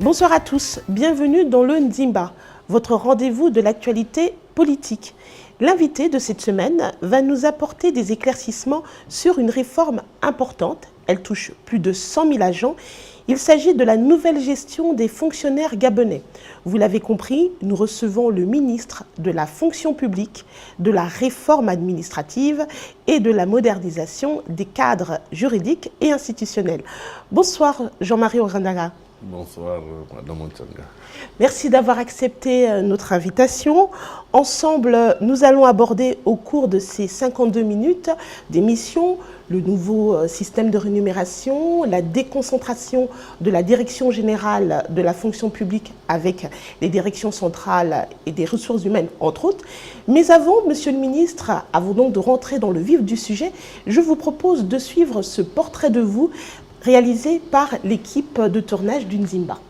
Bonsoir à tous, bienvenue dans le Nzimba, votre rendez-vous de l'actualité politique. L'invité de cette semaine va nous apporter des éclaircissements sur une réforme importante. Elle touche plus de 100 000 agents. Il s'agit de la nouvelle gestion des fonctionnaires gabonais. Vous l'avez compris, nous recevons le ministre de la fonction publique, de la réforme administrative et de la modernisation des cadres juridiques et institutionnels. Bonsoir Jean-Marie Ogandaga. Bonsoir, Madame Ontsanga. Merci d'avoir accepté notre invitation. Ensemble, nous allons aborder au cours de ces 52 minutes d'émission le nouveau système de rémunération, la déconcentration de la direction générale de la fonction publique avec les directions centrales et des ressources humaines, entre autres. Mais avant, Monsieur le Ministre, avant donc de rentrer dans le vif du sujet, je vous propose de suivre ce portrait de vous réalisé par l'équipe de tournage du Nzimba.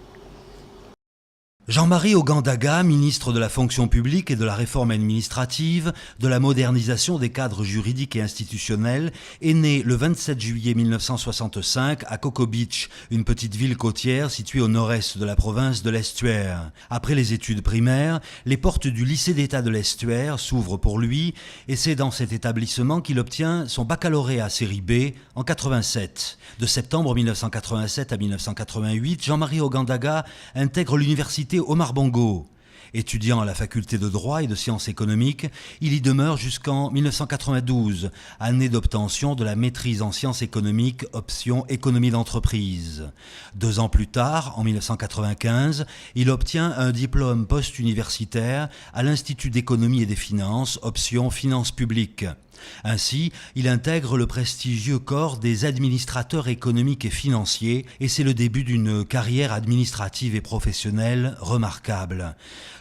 Jean-Marie Ogandaga, ministre de la fonction publique et de la réforme administrative, de la modernisation des cadres juridiques et institutionnels, est né le 27 juillet 1965 à Coco Beach, une petite ville côtière située au nord-est de la province de l'Estuaire. Après les études primaires, les portes du lycée d'État de l'Estuaire s'ouvrent pour lui et c'est dans cet établissement qu'il obtient son baccalauréat série B en 87. De septembre 1987 à 1988, Jean-Marie Ogandaga intègre l'université Omar Bongo. Étudiant à la faculté de droit et de sciences économiques, il y demeure jusqu'en 1992, année d'obtention de la maîtrise en sciences économiques, option économie d'entreprise. 2 ans plus tard, en 1995, il obtient un diplôme post-universitaire à l'Institut d'économie et des finances, option finances publiques. Ainsi, il intègre le prestigieux corps des administrateurs économiques et financiers et c'est le début d'une carrière administrative et professionnelle remarquable.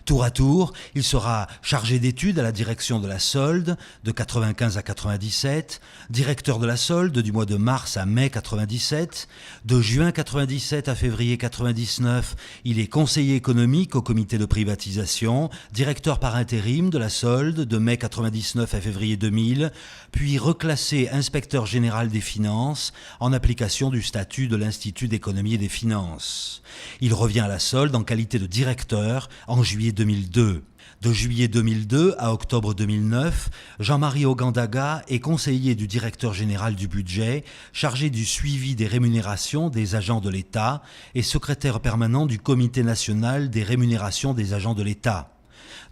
Tour à tour, il sera chargé d'études à la direction de la solde de 95 à 97, directeur de la solde du mois de mars à mai 97, de juin 97 à février 99, il est conseiller économique au comité de privatisation, directeur par intérim de la solde de mai 99 à février 2000, puis reclassé inspecteur général des finances en application du statut de l'Institut d'économie et des finances. Il revient à la solde en qualité de directeur en juillet 2002. De juillet 2002 à octobre 2009, Jean-Marie Ogandaga est conseiller du directeur général du budget, chargé du suivi des rémunérations des agents de l'État et secrétaire permanent du Comité national des rémunérations des agents de l'État.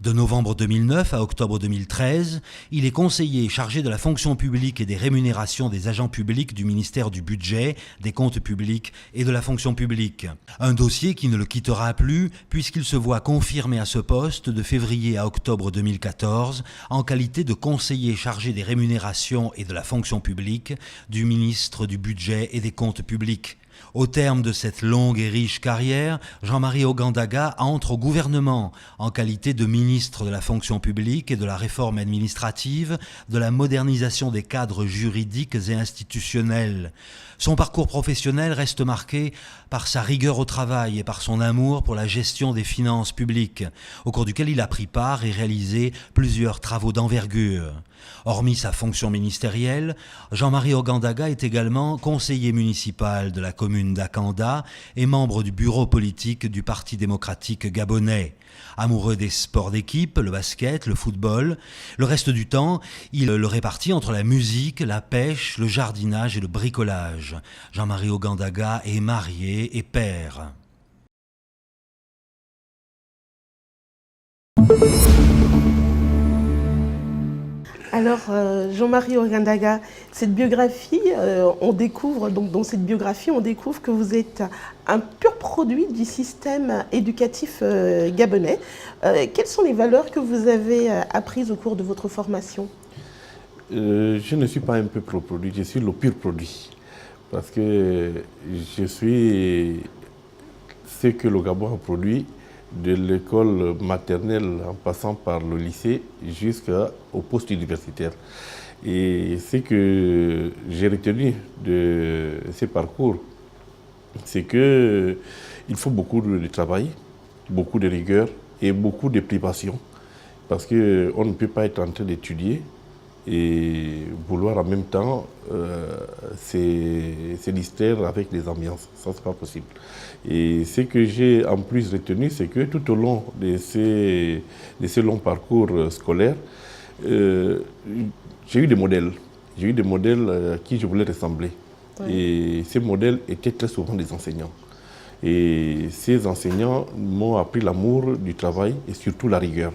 De novembre 2009 à octobre 2013, il est conseiller chargé de la fonction publique et des rémunérations des agents publics du ministère du Budget, des Comptes publics et de la fonction publique. Un dossier qui ne le quittera plus puisqu'il se voit confirmé à ce poste de février à octobre 2014 en qualité de conseiller chargé des rémunérations et de la fonction publique du ministre du Budget et des Comptes publics. Au terme de cette longue et riche carrière, Jean-Marie Ogandaga entre au gouvernement en qualité de ministre de la fonction publique et de la réforme administrative, de la modernisation des cadres juridiques et institutionnels. Son parcours professionnel reste marqué par sa rigueur au travail et par son amour pour la gestion des finances publiques, au cours duquel il a pris part et réalisé plusieurs travaux d'envergure. Hormis sa fonction ministérielle, Jean-Marie Ogandaga est également conseiller municipal de la commune d'Akanda et membre du bureau politique du Parti démocratique gabonais. Amoureux des sports d'équipe, le basket, le football, le reste du temps, il le répartit entre la musique, la pêche, le jardinage et le bricolage. Jean-Marie Ogandaga est marié et père. Alors, Jean-Marie Ogandaga, cette biographie, on découvre, donc dans cette biographie, on découvre que vous êtes un pur produit du système éducatif gabonais. Quelles sont les valeurs que vous avez apprises au cours de votre formation? Je ne suis pas un peu produit, je suis le pur produit. Parce que je suis ce que le Gabon a produit de l'école maternelle en passant par le lycée jusqu'au poste universitaire. Et ce que j'ai retenu de ces parcours, c'est qu'il faut beaucoup de travail, beaucoup de rigueur et beaucoup de privation. Parce qu'on ne peut pas être en train d'étudier et vouloir en même temps se distraire avec les ambiances. Ça, c'est pas possible. Et ce que j'ai en plus retenu, c'est que tout au long de ces longs parcours scolaires, j'ai eu des modèles. J'ai eu des modèles à qui je voulais ressembler. Oui. Et ces modèles étaient très souvent des enseignants. Et ces enseignants m'ont appris l'amour du travail et surtout la rigueur.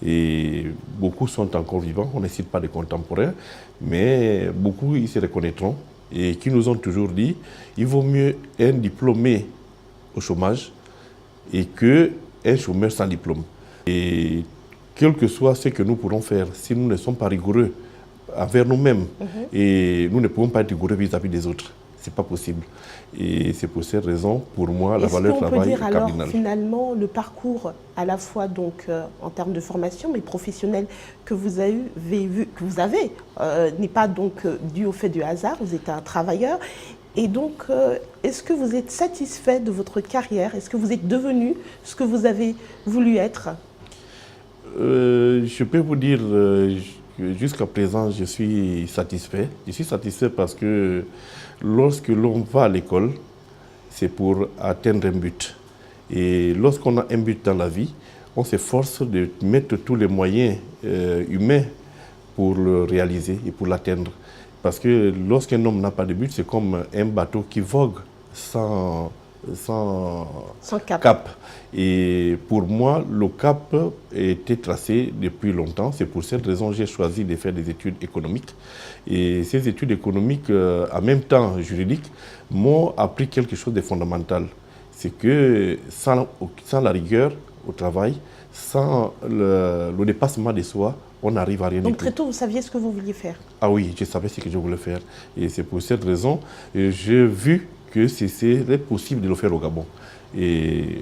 Et beaucoup sont encore vivants, on ne cite pas des contemporains, mais beaucoup ils se reconnaîtront et qui nous ont toujours dit il vaut mieux un diplômé au chômage et qu'un chômeur sans diplôme. Et quel que soit ce que nous pourrons faire, si nous ne sommes pas rigoureux envers nous-mêmes, et nous ne pouvons pas être rigoureux vis-à-vis des autres, c'est pas possible. Et c'est pour cette raison, pour moi, la valeur travail est cardinale. Est-ce qu'on peut dire alors finalement le parcours à la fois donc en termes de formation mais professionnel que vous avez n'est pas donc dû au fait du hasard, vous êtes un travailleur. Et donc, est-ce que vous êtes satisfait de votre carrière? Est-ce que vous êtes devenu ce que vous avez voulu être? Je peux vous dire que jusqu'à présent, je suis satisfait. Je suis satisfait parce que lorsque l'on va à l'école, c'est pour atteindre un but. Et lorsqu'on a un but dans la vie, on s'efforce de mettre tous les moyens humains pour le réaliser et pour l'atteindre. Parce que lorsqu'un homme n'a pas de but, c'est comme un bateau qui vogue sans cap. Et pour moi, le cap était tracé depuis longtemps. C'est pour cette raison que j'ai choisi de faire des études économiques. Et ces études économiques, en même temps juridiques, m'ont appris quelque chose de fondamental. C'est que sans la rigueur au travail, sans le dépassement de soi, on n'arrive à rien du tout. Donc très tôt, vous saviez ce que vous vouliez faire? Ah oui, je savais ce que je voulais faire. Et c'est pour cette raison que j'ai vu que c'était possible de le faire au Gabon. Et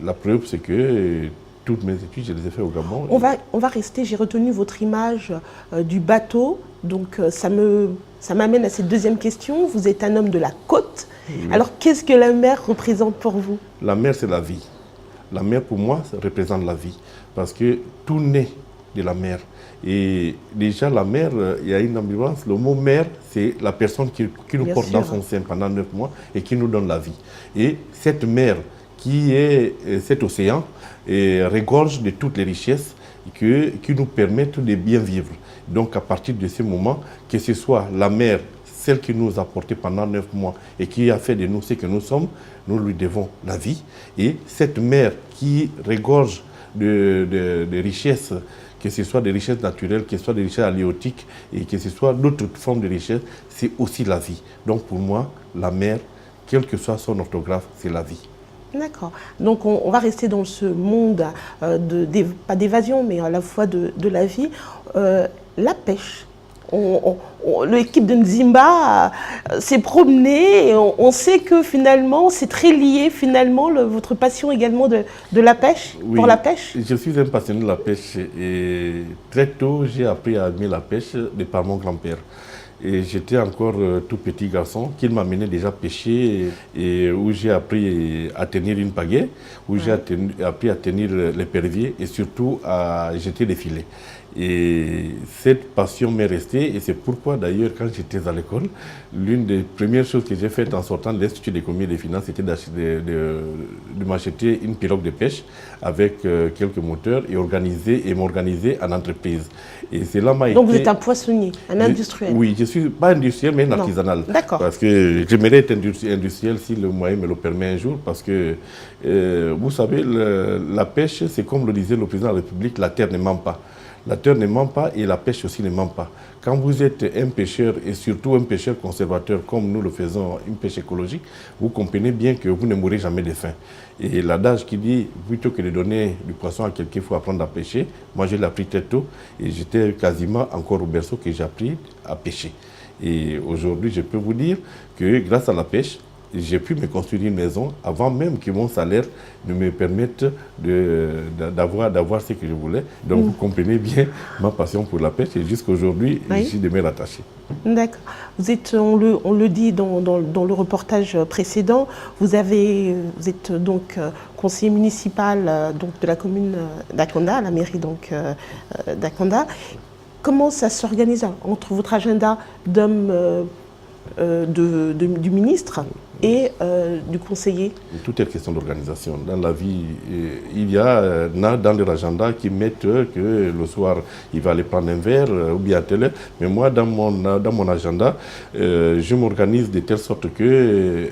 la preuve, c'est que toutes mes études, je les ai faites au Gabon. On va rester, j'ai retenu votre image du bateau. Donc ça m'amène à cette deuxième question. Vous êtes un homme de la côte. Oui. Alors qu'est-ce que la mer représente pour vous? La mer, c'est la vie. La mer, pour moi, ça représente la vie. Parce que tout naît de la mer. Et déjà, la mère, il y a une ambulance. Le mot mère, c'est la personne qui nous Bien porte sûr. Dans son sein pendant 9 mois et qui nous donne la vie. Et cette mer, qui est cet océan, regorge de toutes les richesses qui nous permettent de bien vivre. Donc, à partir de ce moment, que ce soit la mer, celle qui nous a porté pendant 9 mois et qui a fait de nous ce que nous sommes, nous lui devons la vie. Et cette mer qui regorge de richesses, que ce soit des richesses naturelles, que ce soit des richesses halieutiques et que ce soit d'autres formes de richesses, c'est aussi la vie. Donc pour moi, la mer, quel que soit son orthographe, c'est la vie. D'accord. Donc on va rester dans ce monde, pas d'évasion, mais à la fois de la vie. La pêche. L'équipe de Nzimba s'est promenée et on sait que finalement c'est très lié finalement votre passion également de la pêche, oui, pour la pêche. Je suis un passionné de la pêche et très tôt j'ai appris à aimer la pêche de par mon grand-père. Et j'étais encore tout petit garçon qu'il m'amenait déjà pêcher et où j'ai appris à tenir une pagaie, où j'ai appris à tenir l'épervier et surtout à jeter des filets. Et cette passion m'est restée et c'est pourquoi d'ailleurs quand j'étais à l'école, l'une des premières choses que j'ai faites en sortant de l'Institut d'économie et des finances, c'était de m'acheter une pirogue de pêche avec quelques moteurs et m'organiser en entreprise. Et cela m'a été... Donc vous êtes un poissonnier, un industriel? Oui, je ne suis pas industriel mais un artisanal. D'accord. Parce que j'aimerais être industriel si le moyen me le permet un jour parce que vous savez, la pêche, c'est comme le disait le président de la République, la terre ne ment pas. La terre ne ment pas et la pêche aussi ne ment pas. Quand vous êtes un pêcheur et surtout un pêcheur conservateur comme nous le faisons, une pêche écologique, vous comprenez bien que vous ne mourrez jamais de faim. Et l'adage qui dit, plutôt que de donner du poisson à quelqu'un, il faut apprendre à pêcher. Moi, je l'ai appris très tôt et j'étais quasiment encore au berceau que j'ai appris à pêcher. Et aujourd'hui, je peux vous dire que grâce à la pêche, j'ai pu me construire une maison avant même que mon salaire ne me permette d'avoir ce que je voulais. Donc vous comprenez bien ma passion pour la pêche et jusqu'à aujourd'hui, je suis demeuré attaché. D'accord. Vous êtes, on le dit dans le reportage précédent, vous êtes donc conseiller municipal donc, de la commune d'Akonda, la mairie d'Akonda. comment ça s'organise entre votre agenda d'homme du ministre et du conseiller? Tout est question d'organisation. Dans la vie, il y a dans leur agenda qui mettent que le soir, il va aller prendre un verre ou bien tel heure. Mais moi, dans mon agenda, je m'organise de telle sorte que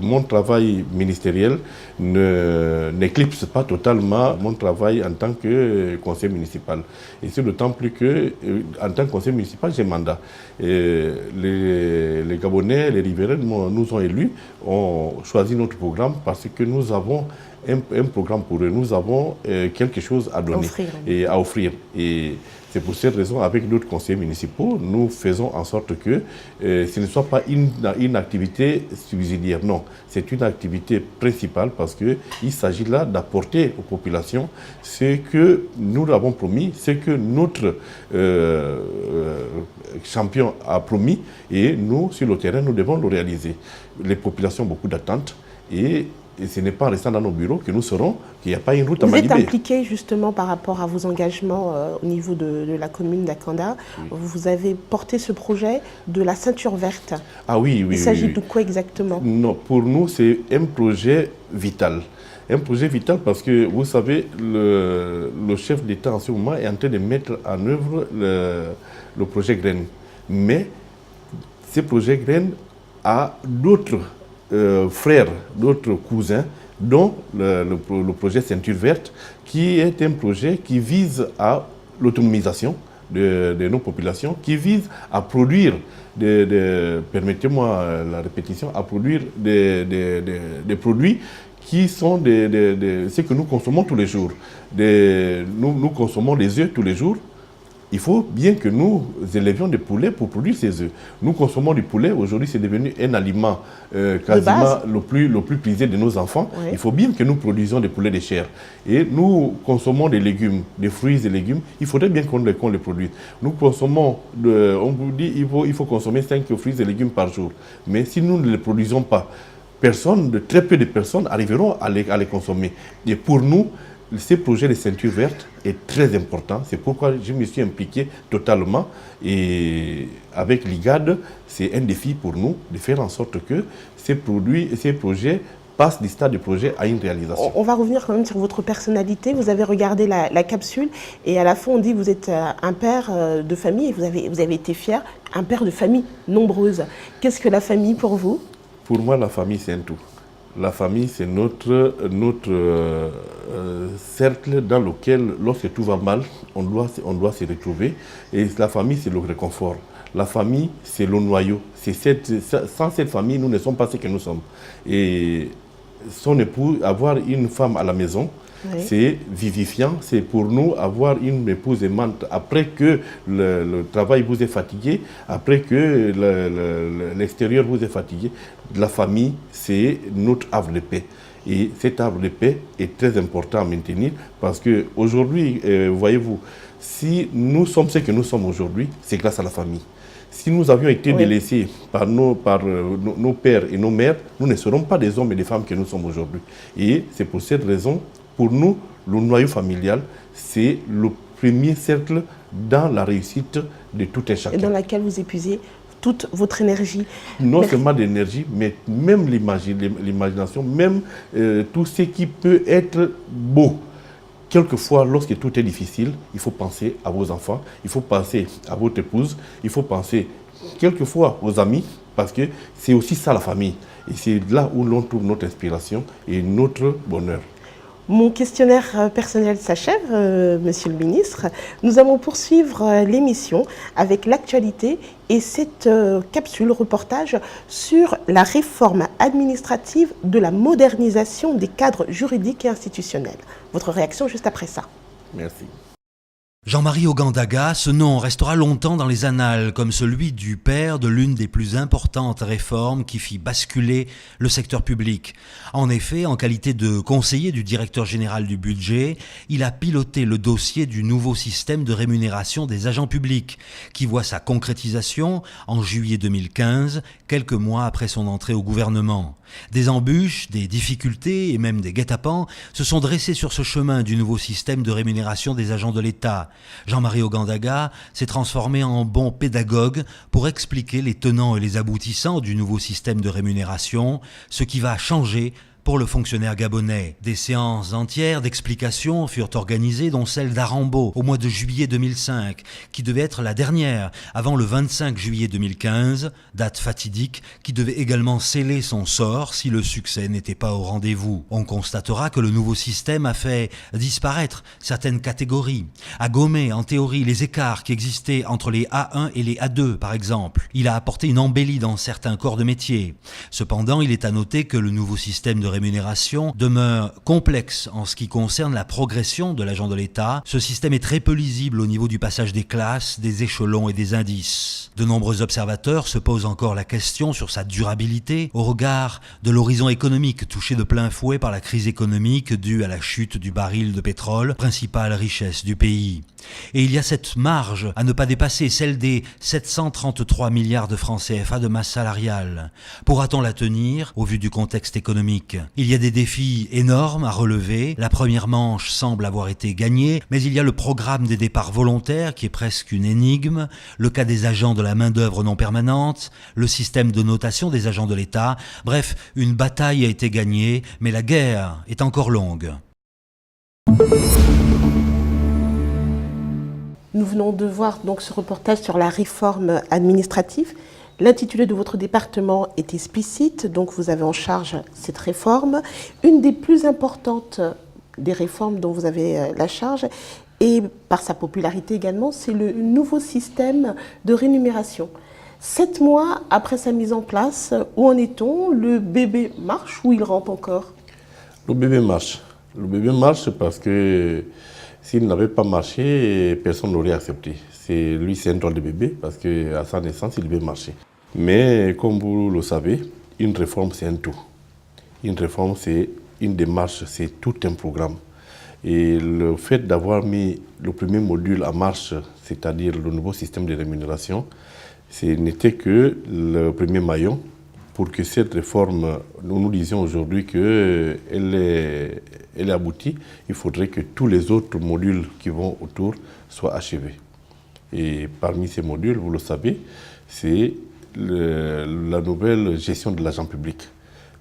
mon travail ministériel n'éclipse pas totalement mon travail en tant que conseiller municipal. Et c'est d'autant plus que, en tant que conseiller municipal, j'ai mandat. Et les Gabonais, les riverains nous ont élus, ont choisi notre programme parce que nous avons un programme pour eux. Nous avons quelque chose à donner et à offrir. Et c'est pour cette raison, avec d'autres conseillers municipaux, nous faisons en sorte que ce ne soit pas une activité subsidiaire. Non, c'est une activité principale parce qu'il s'agit là d'apporter aux populations ce que nous avons promis, ce que notre champion a promis et nous, sur le terrain, nous devons le réaliser. Les populations ont beaucoup d'attentes et ce n'est pas en restant dans nos bureaux que nous saurons qu'il n'y a pas une route à Malibé. Vous êtes impliqué justement par rapport à vos engagements au niveau de la commune d'Akanda. Oui. Vous avez porté ce projet de la ceinture verte. Ah oui, oui. Il s'agit de quoi exactement? Non, pour nous, c'est un projet vital. Un projet vital parce que, vous savez, le chef d'État en ce moment est en train de mettre en œuvre le projet Graines. Mais ce projet Graines a d'autres frères, d'autres cousins, dont le projet Ceinture Verte, qui est un projet qui vise à l'autonomisation de nos populations, qui vise à produire, permettez-moi la répétition, à produire des produits qui sont ce que nous consommons tous les jours. Nous consommons des œufs tous les jours. Il faut bien que nous élevions des poulets pour produire ces œufs. Nous consommons du poulet, aujourd'hui c'est devenu un aliment quasiment le plus prisé de nos enfants. Oui. Il faut bien que nous produisions des poulets de chair. Et nous consommons des légumes, des fruits et légumes, il faudrait bien qu'on les produise. Nous consommons, on vous dit il faut consommer 5 fruits et légumes par jour. Mais si nous ne les produisons pas, très peu de personnes arriveront à les consommer. Et pour nous, ce projet de ceinture verte est très important. C'est pourquoi je me suis impliqué totalement. Et avec l'IGAD, c'est un défi pour nous de faire en sorte que ces projets passent du stade de projet à une réalisation. On va revenir quand même sur votre personnalité. Vous avez regardé la capsule et à la fin on dit que vous êtes un père de famille et vous avez été fier, un père de famille nombreuse. Qu'est-ce que la famille pour vous? Pour moi, la famille, c'est un tout. La famille, c'est notre cercle dans lequel, lorsque tout va mal, on doit se retrouver. Et la famille, c'est le réconfort. La famille, c'est le noyau. Sans cette famille, nous ne sommes pas ce que nous sommes. Et son époux, avoir une femme à la maison, oui, c'est vivifiant. C'est pour nous avoir une épouse aimante. Après que le travail vous est fatigué, après que l'extérieur vous est fatigué, la famille, c'est notre havre de paix. Et cet havre de paix est très important à maintenir parce qu'aujourd'hui, voyez-vous, si nous sommes ce que nous sommes aujourd'hui, c'est grâce à la famille. Si nous avions été délaissés par nos pères et nos mères, nous ne serons pas des hommes et des femmes que nous sommes aujourd'hui. Et c'est pour cette raison, pour nous, le noyau familial, c'est le premier cercle dans la réussite de tout un chacun. Et dans laquelle vous épuisez toute votre énergie. Non seulement d'énergie, mais même l'imagination, même tout ce qui peut être beau. Quelquefois, lorsque tout est difficile, il faut penser à vos enfants, il faut penser à votre épouse, il faut penser quelquefois aux amis, parce que c'est aussi ça la famille. Et c'est là où l'on trouve notre inspiration et notre bonheur. Mon questionnaire personnel s'achève, Monsieur le Ministre. Nous allons poursuivre l'émission avec l'actualité et cette capsule reportage sur la réforme administrative de la modernisation des cadres juridiques et institutionnels. Votre réaction juste après ça. Merci. Jean-Marie Ogandaga, ce nom restera longtemps dans les annales comme celui du père de l'une des plus importantes réformes qui fit basculer le secteur public. En effet, en qualité de conseiller du directeur général du budget, il a piloté le dossier du nouveau système de rémunération des agents publics, qui voit sa concrétisation en juillet 2015, quelques mois après son entrée au gouvernement. Des embûches, des difficultés et même des guet-apens se sont dressés sur ce chemin du nouveau système de rémunération des agents de l'État. Jean-Marie Ogandaga s'est transformé en bon pédagogue pour expliquer les tenants et les aboutissants du nouveau système de rémunération, ce qui va changer pour le fonctionnaire gabonais. Des séances entières d'explications furent organisées, dont celle d'Arambo au mois de juillet 2005, qui devait être la dernière avant le 25 juillet 2015, date fatidique qui devait également sceller son sort si le succès n'était pas au rendez-vous. On constatera que le nouveau système a fait disparaître certaines catégories, a gommé en théorie les écarts qui existaient entre les A1 et les A2 par exemple. Il a apporté une embellie dans certains corps de métier. Cependant, il est à noter que le nouveau système de rémunération demeure complexe en ce qui concerne la progression de l'agent de l'État. Ce système est très peu lisible au niveau du passage des classes, des échelons et des indices. De nombreux observateurs se posent encore la question sur sa durabilité au regard de l'horizon économique touché de plein fouet par la crise économique due à la chute du baril de pétrole, principale richesse du pays. Et il y a cette marge à ne pas dépasser, celle des 733 milliards de francs CFA de masse salariale. Pourra-t-on la tenir au vu du contexte économique ? Il y a des défis énormes à relever. La première manche semble avoir été gagnée, mais il y a le programme des départs volontaires qui est presque une énigme, le cas des agents de la main-d'œuvre non permanente, le système de notation des agents de l'État. Bref, une bataille a été gagnée, mais la guerre est encore longue. Nous venons de voir donc ce reportage sur la réforme administrative. L'intitulé de votre département est explicite, donc vous avez en charge cette réforme. Une des plus importantes des réformes dont vous avez la charge, et par sa popularité également, c'est le nouveau système de rémunération. 7 mois après sa mise en place, où en est-on? Le bébé marche ou il rampe encore? Le bébé marche. Le bébé marche parce que s'il n'avait pas marché, personne n'aurait accepté. C'est un drôle de bébé parce qu'à sa naissance, il devait marcher. Mais comme vous le savez, une réforme, c'est un tout. Une réforme, c'est une démarche, c'est tout un programme. Et le fait d'avoir mis le premier module en marche, c'est-à-dire le nouveau système de rémunération, ce n'était que le premier maillon pour que cette réforme, nous disions aujourd'hui qu'elle est aboutie. Il faudrait que tous les autres modules qui vont autour soient achevés. Et parmi ces modules, vous le savez, c'est la nouvelle gestion de l'argent public.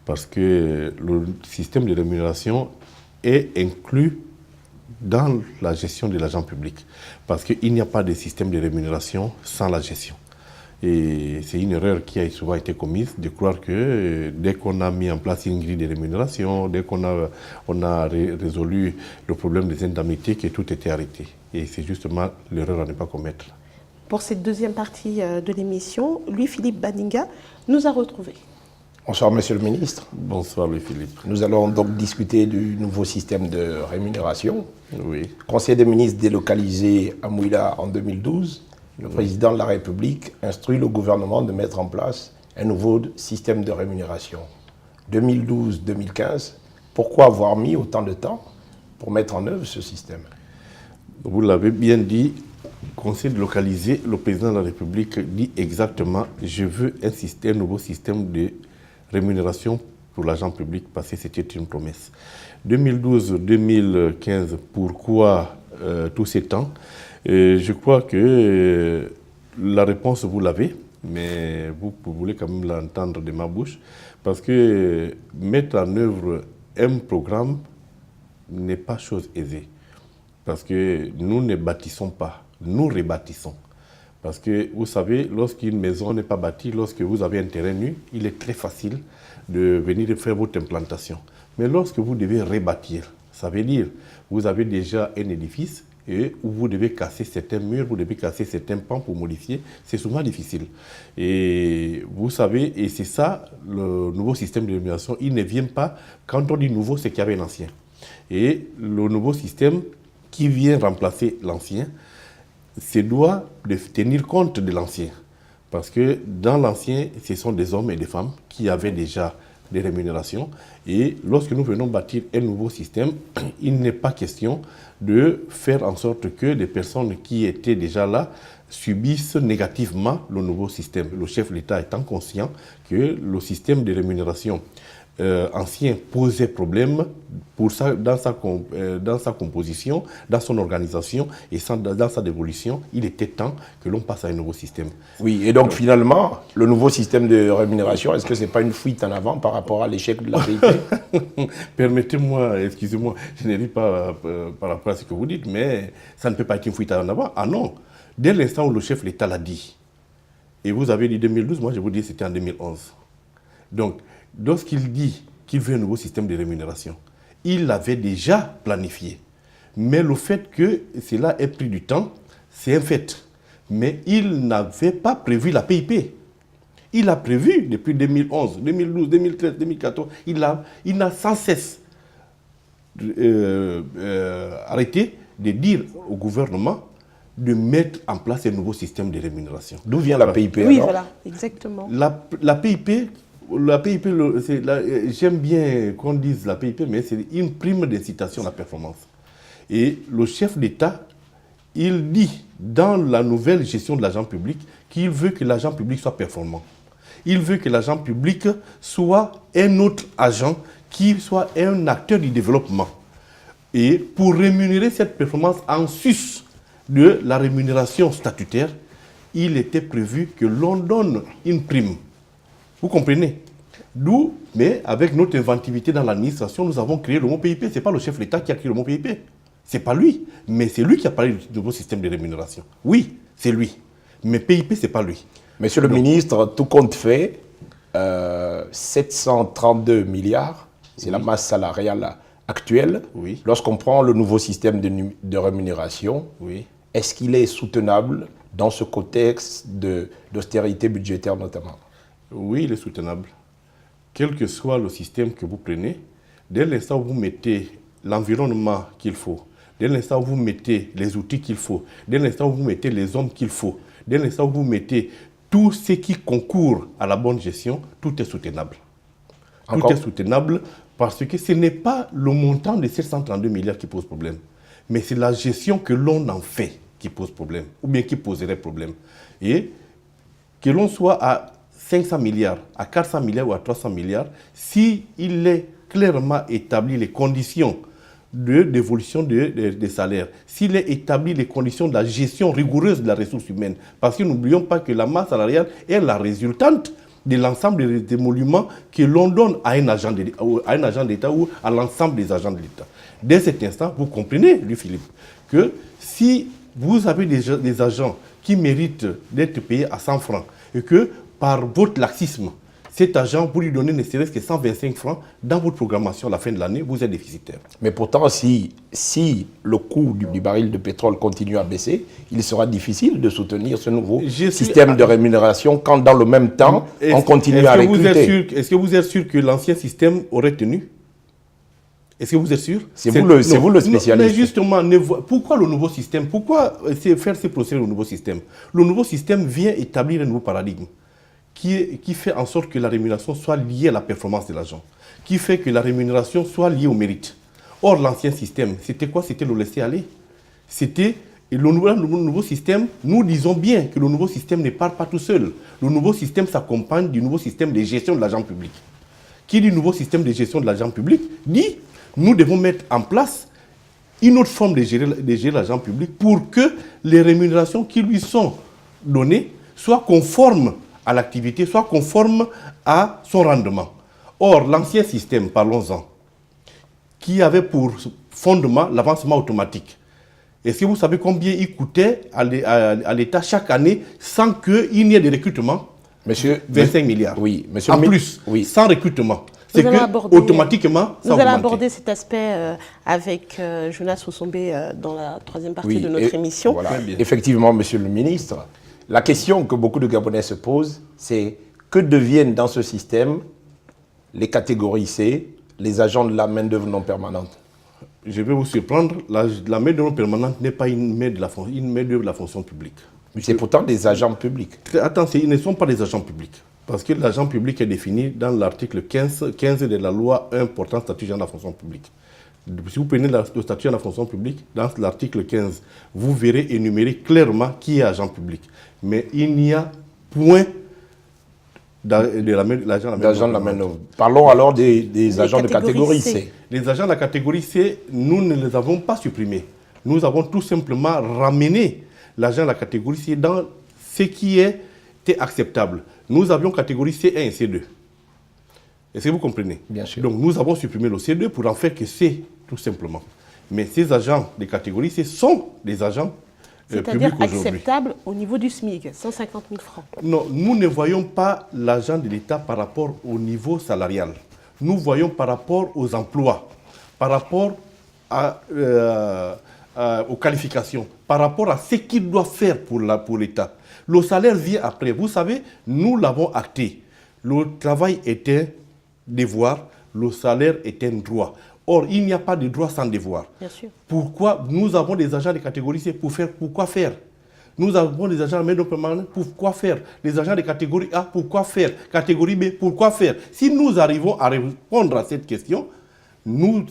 Parce que le système de rémunération est inclus dans la gestion de l'argent public. Parce qu'il n'y a pas de système de rémunération sans la gestion. Et c'est une erreur qui a souvent été commise de croire que dès qu'on a mis en place une grille de rémunération, dès qu'on a résolu le problème des indemnités, que tout était arrêté. Et c'est justement l'erreur à ne pas commettre. Pour cette deuxième partie de l'émission, Louis-Philippe Baninga nous a retrouvés. Bonsoir Monsieur le Ministre. Bonsoir Louis-Philippe. Nous allons donc discuter du nouveau système de rémunération. Oui. Conseil des ministres délocalisé à Mouila en 2012, le président de la République instruit le gouvernement de mettre en place un nouveau système de rémunération. 2012-2015, pourquoi avoir mis autant de temps pour mettre en œuvre ce système? Vous l'avez bien dit, Conseil délocalisé, le président de la République dit exactement « Je veux un nouveau système de rémunération pour l'agent public » parce que c'était une promesse. 2012-2015, pourquoi tous ces temps? Je crois que la réponse, vous l'avez, mais vous voulez quand même l'entendre de ma bouche, parce que mettre en œuvre un programme n'est pas chose aisée. Parce que nous ne bâtissons pas, nous rebâtissons. Parce que vous savez, lorsqu'une maison n'est pas bâtie, lorsque vous avez un terrain nu, il est très facile de venir faire votre implantation. Mais lorsque vous devez rebâtir, ça veut dire vous avez déjà un édifice, et où vous devez casser certains murs, vous devez casser certains pans pour modifier, c'est souvent difficile. Et vous savez, et c'est ça, le nouveau système de rémunération, il ne vient pas, quand on dit nouveau, c'est qu'il y avait l'ancien. Et le nouveau système qui vient remplacer l'ancien, se doit de tenir compte de l'ancien. Parce que dans l'ancien, ce sont des hommes et des femmes qui avaient déjà des rémunérations. Et lorsque nous venons bâtir un nouveau système, il n'est pas question de faire en sorte que les personnes qui étaient déjà là subissent négativement le nouveau système. Le chef de l'État étant conscient que le système de rémunération ancien posait problème pour ça, dans sa composition, dans son organisation et dans sa dévolution, il était temps que l'on passe à un nouveau système. Oui, et donc finalement, le nouveau système de rémunération, est-ce que ce n'est pas une fuite en avant par rapport à l'échec de la PIP? Permettez-moi, excusez-moi, je ne ris pas par rapport à ce que vous dites, mais ça ne peut pas être une fuite en avant. Ah non, dès l'instant où le chef de l'État l'a dit, et vous avez dit 2012, moi je vous dis que c'était en 2011. Donc, lorsqu'il dit qu'il veut un nouveau système de rémunération, il l'avait déjà planifié. Mais le fait que cela ait pris du temps, c'est un fait. Mais il n'avait pas prévu la PIP. Il a prévu depuis 2011, 2012, 2013, 2014. Il n'a sans cesse arrêté de dire au gouvernement de mettre en place un nouveau système de rémunération. D'où vient la PIP? Oui, alors? voilà, exactement. La PIP, j'aime bien qu'on dise la PIP, mais c'est une prime d'incitation à la performance. Et le chef d'État, il dit dans la nouvelle gestion de l'agent public qu'il veut que l'agent public soit performant. Il veut que l'agent public soit un autre agent qui soit un acteur du développement. Et pour rémunérer cette performance en sus de la rémunération statutaire, il était prévu que l'on donne une prime. Vous comprenez? D'où, mais avec notre inventivité dans l'administration, nous avons créé le mot PIP. Ce n'est pas le chef de l'État qui a créé le mot PIP. Ce n'est pas lui. Mais c'est lui qui a parlé du nouveau système de rémunération. Oui, c'est lui. Mais PIP, ce n'est pas lui. Monsieur le ministre, tout compte fait, 732 milliards, c'est la masse salariale actuelle. Oui. Lorsqu'on prend le nouveau système de rémunération, Oui. est-ce qu'il est soutenable dans ce contexte d'austérité budgétaire notamment? Oui, il est soutenable. Quel que soit le système que vous prenez, dès l'instant où vous mettez l'environnement qu'il faut, dès l'instant où vous mettez les outils qu'il faut, dès l'instant où vous mettez les hommes qu'il faut, dès l'instant où vous mettez tout ce qui concourt à la bonne gestion, tout est soutenable. Encore? Tout est soutenable parce que ce n'est pas le montant de 732 milliards qui pose problème, mais c'est la gestion que l'on en fait qui pose problème, ou bien qui poserait problème. Et que l'on soit à 500 milliards, à 400 milliards ou à 300 milliards, s'il est clairement établi les conditions d'évolution des salaires, s'il est établi les conditions de la gestion rigoureuse de la ressource humaine, parce que n'oublions pas que la masse salariale est la résultante de l'ensemble des émoluments que l'on donne à un agent d'État ou à l'ensemble des agents de l'État. Dès cet instant, vous comprenez, Louis-Philippe, que si vous avez des agents qui méritent d'être payés à 100 francs et que par votre laxisme, cet agent, vous lui donnez ne serait-ce que 125 francs dans votre programmation à la fin de l'année, vous êtes déficitaire. Mais pourtant, si le coût du baril de pétrole continue à baisser, il sera difficile de soutenir ce nouveau système de rémunération quand dans le même temps, on continue à recruter. Est-ce que vous êtes sûr que l'ancien système aurait tenu? Est-ce que vous êtes sûr? C'est vous le spécialiste. Non, mais justement, pourquoi le nouveau système? Pourquoi faire ces procédés au nouveau système? Le nouveau système vient établir un nouveau paradigme qui fait en sorte que la rémunération soit liée à la performance de l'agent, qui fait que la rémunération soit liée au mérite. Or, l'ancien système, c'était quoi? C'était le laisser aller. C'était le nouveau système. Nous disons bien que le nouveau système ne part pas tout seul. Le nouveau système s'accompagne du nouveau système de gestion de l'agent public. Qui dit nouveau système de gestion de l'agent public dit nous devons mettre en place une autre forme de gérer l'agent public pour que les rémunérations qui lui sont données soient conformes à l'activité, soient conformes à son rendement. Or, l'ancien système, parlons-en, qui avait pour fondement l'avancement automatique, est-ce que vous savez combien il coûtait à l'État chaque année sans qu'il n'y ait de recrutement? 25 milliards. Oui, monsieur en plus, oui. Sans recrutement. C'est que automatiquement, nous allons aborder cet aspect avec Jonas Osombe dans la troisième partie de notre émission. Voilà. Effectivement, monsieur le ministre, la question que beaucoup de Gabonais se posent, c'est que deviennent dans ce système les catégories C, les agents de la main-d'œuvre non permanente? Je vais vous surprendre, la main-d'œuvre permanente n'est pas une main-d'œuvre de la fonction publique. C'est pourtant des agents publics. Attention, ils ne sont pas des agents publics. Parce que l'agent public est défini dans l'article 15 de la loi 1 portant statut de la fonction publique. Si vous prenez le statut de la fonction publique, dans l'article 15, vous verrez énuméré clairement qui est agent public. Mais il n'y a point d'agent de la main-d'œuvre. Parlons alors des agents de catégorie C. Les agents de la catégorie C, nous ne les avons pas supprimés. Nous avons tout simplement ramené l'agent de la catégorie C dans ce qui était acceptable. Nous avions catégorie C1 et C2. Est-ce que vous comprenez? Bien sûr. Donc nous avons supprimé le C2 pour en faire que C, tout simplement. Mais ces agents de catégorie C sont des agents publics aujourd'hui. C'est-à-dire acceptables au niveau du SMIC, 150 000 francs. Non, nous ne voyons pas l'agent de l'État par rapport au niveau salarial. Nous voyons par rapport aux emplois, par rapport aux qualifications, par rapport à ce qu'il doit faire pour l'État. Le salaire vient après. Vous savez, nous l'avons acté. Le travail est un devoir, le salaire est un droit. Or, il n'y a pas de droit sans devoir. Bien sûr. Pourquoi nous avons des agents de catégorie C pourquoi faire? Nous avons des agents de main-d'œuvre permanente, pourquoi faire? Les agents de catégorie A, pourquoi faire? Catégorie B, pourquoi faire? Si nous arrivons à répondre à cette question, nous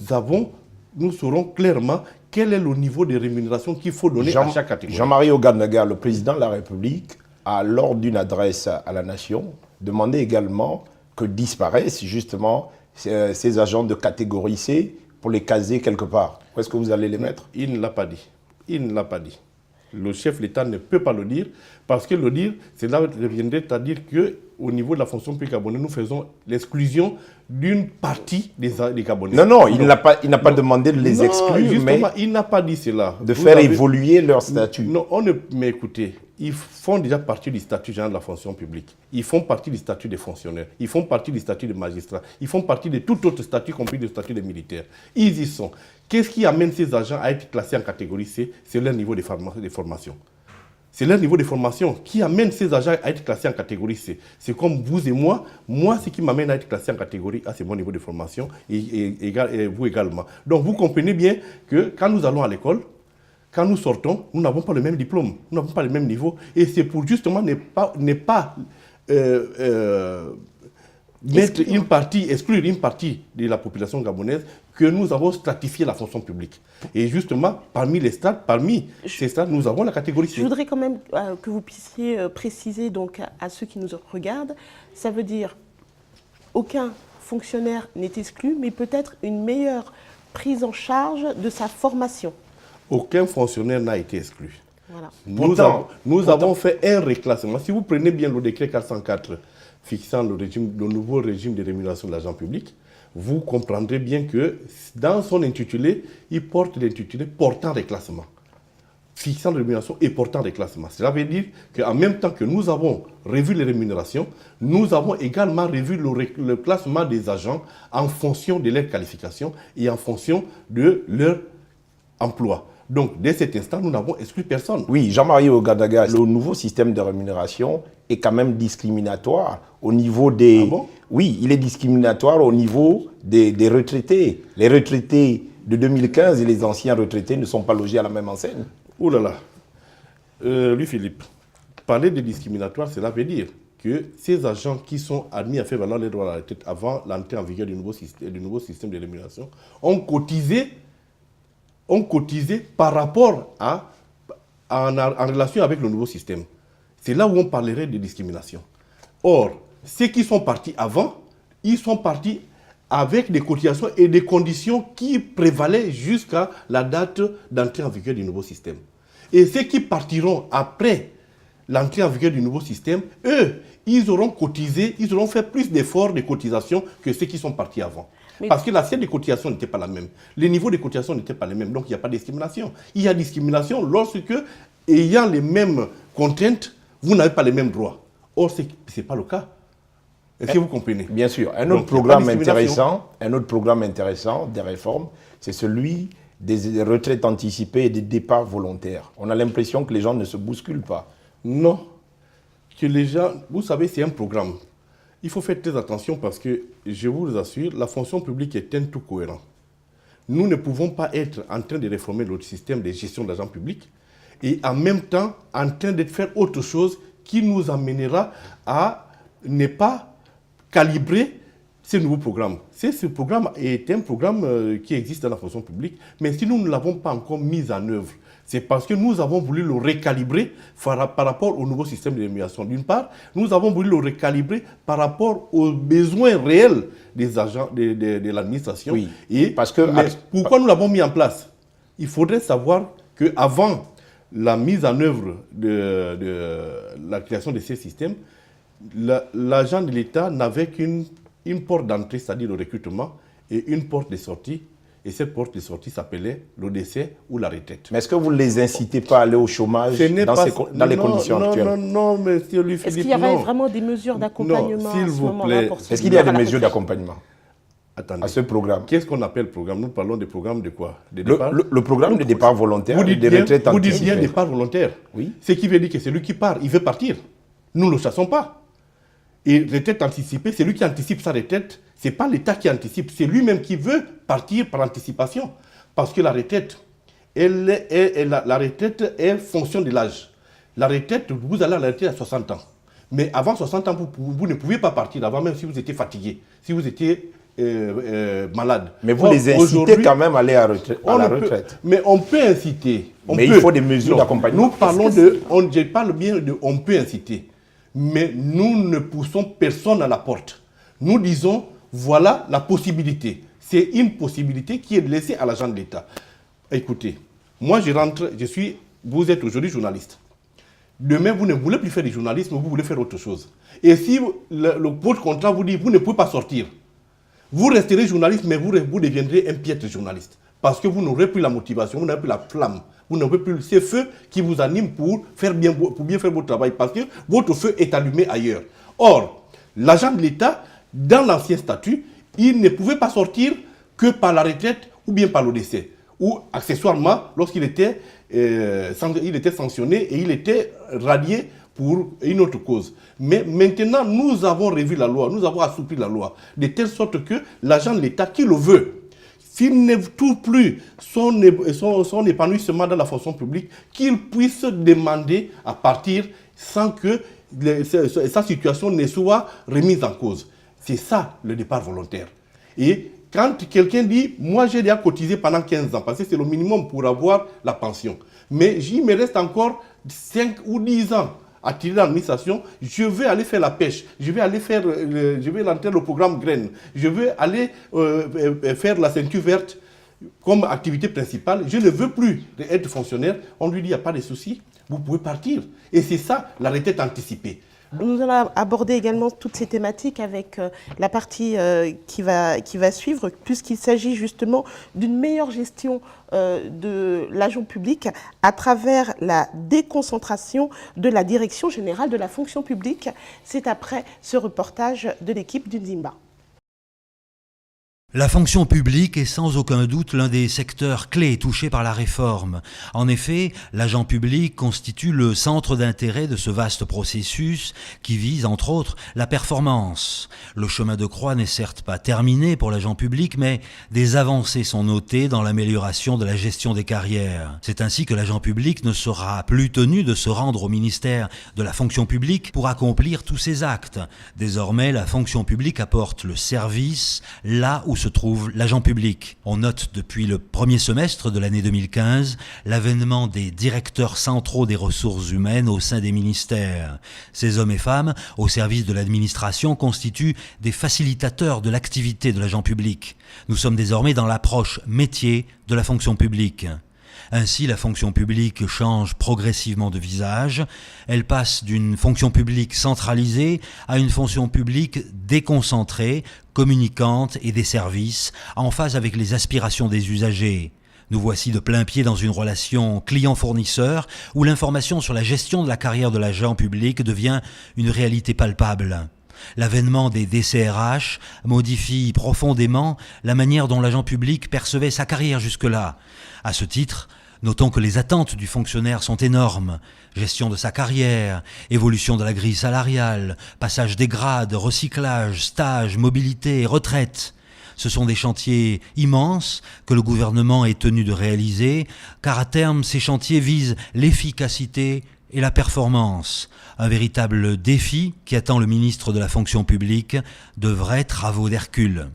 saurons clairement quel est le niveau de rémunération qu'il faut donner à chaque catégorie. Jean-Marie Oganaga, le président de la République, a, lors d'une adresse à la nation, demandé également que disparaissent justement ces agents de catégorie C pour les caser quelque part. Où est-ce que vous allez les mettre? Il ne l'a pas dit. Il ne l'a pas dit. Le chef de l'État ne peut pas le dire, parce que le dire, cela reviendrait à dire qu'au niveau de la fonction publique gabonaise, nous faisons l'exclusion d'une partie des Gabonais. Non, il n'a pas demandé de les exclure, mais il n'a pas dit cela. De faire évoluer leur statut. Non, mais écoutez, ils font déjà partie du statut général de la fonction publique. Ils font partie du statut des fonctionnaires. Ils font partie du statut des magistrats. Ils font partie de tout autre statut, compris le statut des militaires. Ils y sont. Qu'est-ce qui amène ces agents à être classés en catégorie C? C'est leur niveau de formation. C'est leur niveau de formation qui amène ces agents à être classés en catégorie C. C'est comme vous et moi. Moi, ce qui m'amène à être classé en catégorie A, c'est mon niveau de formation et vous également. Donc, vous comprenez bien que quand nous allons à l'école, quand nous sortons, nous n'avons pas le même diplôme, nous n'avons pas le même niveau. Et c'est pour justement ne pas exclure une partie de la population gabonaise que nous avons stratifié la fonction publique. Et justement, parmi ces stades, nous avons la catégorie C. Je voudrais quand même que vous puissiez préciser donc à ceux qui nous regardent, ça veut dire aucun fonctionnaire n'est exclu, mais peut-être une meilleure prise en charge de sa formation. Aucun fonctionnaire n'a été exclu. Voilà. Nous avons fait un reclassement. Si vous prenez bien le décret 404 fixant le nouveau régime de rémunération de l'agent public, vous comprendrez bien que dans son intitulé, il porte l'intitulé portant reclassement. Fixant la rémunération et portant reclassement. Cela veut dire qu'en même temps que nous avons revu les rémunérations, nous avons également revu le classement des agents en fonction de leur qualification et en fonction de leur emploi. Donc, dès cet instant, nous n'avons exclu personne. Oui, Jean-Marie Oganaga, le nouveau système de rémunération est quand même discriminatoire au niveau des... Ah bon? Oui, il est discriminatoire au niveau des retraités. Les retraités de 2015 et les anciens retraités ne sont pas logés à la même enseigne. Ouh là là. Louis-Philippe, parler de discriminatoire, cela veut dire que ces agents qui sont admis à faire valoir les droits à la retraite avant l'entrée en vigueur du nouveau système de rémunération ont cotisé par rapport en relation avec le nouveau système. C'est là où on parlerait de discrimination. Or, ceux qui sont partis avant, ils sont partis avec des cotisations et des conditions qui prévalaient jusqu'à la date d'entrée en vigueur du nouveau système. Et ceux qui partiront après l'entrée en vigueur du nouveau système, eux, ils auront cotisé, ils auront fait plus d'efforts de cotisation que ceux qui sont partis avant. Parce que l'assiette de cotisation n'était pas la même. Les niveaux de cotisation n'étaient pas les mêmes. Donc, il n'y a pas de discrimination. Il y a discrimination lorsque, ayant les mêmes contraintes, vous n'avez pas les mêmes droits. Or, ce n'est pas le cas. Est-ce que vous comprenez? Bien sûr. Un autre programme intéressant des réformes, c'est celui des retraites anticipées et des départs volontaires. On a l'impression que les gens ne se bousculent pas. Non. Que les gens, vous savez, c'est un programme. Il faut faire très attention parce que, je vous assure, la fonction publique est un tout cohérent. Nous ne pouvons pas être en train de réformer notre système de gestion d'agents publics et en même temps en train de faire autre chose qui nous amènera à n'est pas calibré ce nouveau programme. Ce programme est un programme qui existe dans la fonction publique, mais si nous ne l'avons pas encore mis en œuvre, c'est parce que nous avons voulu le recalibrer par rapport au nouveau système de rémunération. D'une part, nous avons voulu le recalibrer par rapport aux besoins réels des agents de l'administration. Oui, mais pourquoi nous l'avons mis en place? Il faudrait savoir qu'avant la mise en œuvre de la création de ces systèmes, l'agent de l'État n'avait qu'une porte d'entrée, c'est-à-dire le recrutement, et une porte de sortie. Et cette porte de sortie s'appelait le décès ou la retraite. Mais est-ce que vous ne les incitez pas à aller au chômage dans les conditions actuelles? Non, monsieur Louis Philippe, est-ce qu'il y avait vraiment des mesures d'accompagnement à ce moment-là? Est-ce qu'il y a des mesures d'accompagnement à ce programme? Qu'est-ce qu'on appelle programme? Nous parlons de programme de quoi? Le programme de départ volontaire, vous dites de retraite anticipée. Vous dites bien départ volontaire. Oui. Ce qui veut dire que c'est lui qui part, il veut partir. Nous ne le chassons pas. Et retraite anticipée, c'est lui qui anticipe sa retraite. Ce n'est pas l'État qui anticipe, c'est lui-même qui veut partir par anticipation. Parce que la retraite, la retraite est fonction de l'âge. La retraite, vous allez à la retraite à 60 ans. Mais avant 60 ans, vous ne pouviez pas partir, avant même si vous étiez fatigué, si vous étiez malade. Mais vous les incitez quand même à aller à la retraite. Mais on peut inciter. Il faut des mesures d'accompagnement. Nous parlons je parle bien de on peut inciter. Mais nous ne poussons personne à la porte. Nous disons, voilà la possibilité. C'est une possibilité qui est laissée à l'agent de l'État. Écoutez, moi vous êtes aujourd'hui journaliste. Demain, vous ne voulez plus faire du journalisme, vous voulez faire autre chose. Et si votre contrat vous dit, vous ne pouvez pas sortir, vous resterez journaliste, mais vous deviendrez un piètre journaliste. Parce que vous n'aurez plus la motivation, vous n'aurez plus la flamme, vous n'aurez plus ces feux qui vous animent pour bien faire votre travail. Parce que votre feu est allumé ailleurs. Or, l'agent de l'État, dans l'ancien statut, il ne pouvait pas sortir que par la retraite ou bien par le décès. Ou accessoirement, lorsqu'il était sanctionné et il était radié pour une autre cause. Mais maintenant, nous avons revu la loi, nous avons assoupli la loi, de telle sorte que l'agent de l'État qui le veut, s'il ne trouve plus son épanouissement dans la fonction publique, qu'il puisse demander à partir sans que sa situation ne soit remise en cause. C'est ça le départ volontaire. Et quand quelqu'un dit, moi j'ai déjà cotisé pendant 15 ans, parce que c'est le minimum pour avoir la pension, mais il me reste encore 5 ou 10 ans à tirer l'administration, je vais aller faire la pêche, je vais lancer le programme Graines, je vais aller faire la ceinture verte comme activité principale, je ne veux plus être fonctionnaire, on lui dit, il n'y a pas de souci, vous pouvez partir. Et c'est ça, la retraite anticipée. Nous allons aborder également toutes ces thématiques avec la partie qui va suivre, puisqu'il s'agit justement d'une meilleure gestion de l'agent public à travers la déconcentration de la Direction générale de la fonction publique. C'est après ce reportage de l'équipe du Nzimba. La fonction publique est sans aucun doute l'un des secteurs clés touchés par la réforme. En effet, l'agent public constitue le centre d'intérêt de ce vaste processus qui vise, entre autres, la performance. Le chemin de croix n'est certes pas terminé pour l'agent public, mais des avancées sont notées dans l'amélioration de la gestion des carrières. C'est ainsi que l'agent public ne sera plus tenu de se rendre au ministère de la fonction publique pour accomplir tous ses actes. Désormais, la fonction publique apporte le service là où se trouve l'agent public. On note depuis le premier semestre de l'année 2015 l'avènement des directeurs centraux des ressources humaines au sein des ministères. Ces hommes et femmes, au service de l'administration, constituent des facilitateurs de l'activité de l'agent public. Nous sommes désormais dans l'approche métier de la fonction publique. Ainsi, la fonction publique change progressivement de visage. Elle passe d'une fonction publique centralisée à une fonction publique déconcentrée, communicante et des services, en phase avec les aspirations des usagers. Nous voici de plein pied dans une relation client-fournisseur où l'information sur la gestion de la carrière de l'agent public devient une réalité palpable. L'avènement des DCRH modifie profondément la manière dont l'agent public percevait sa carrière jusque-là. À ce titre, notons que les attentes du fonctionnaire sont énormes. Gestion de sa carrière, évolution de la grille salariale, passage des grades, recyclage, stage, mobilité, retraite. Ce sont des chantiers immenses que le gouvernement est tenu de réaliser, car à terme, ces chantiers visent l'efficacité et la performance. Un véritable défi qui attend le ministre de la fonction publique, de vrais travaux d'Hercule.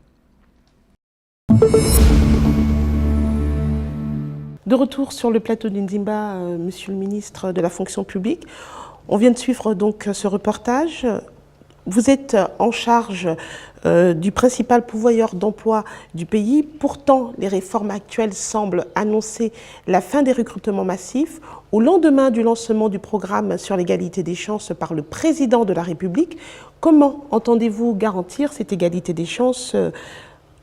De retour sur le plateau d'Indimba, monsieur le ministre de la fonction publique, on vient de suivre donc ce reportage. Vous êtes en charge du principal pourvoyeur d'emploi du pays. Pourtant, les réformes actuelles semblent annoncer la fin des recrutements massifs au lendemain du lancement du programme sur l'égalité des chances par le président de la République. Comment entendez-vous garantir cette égalité des chances,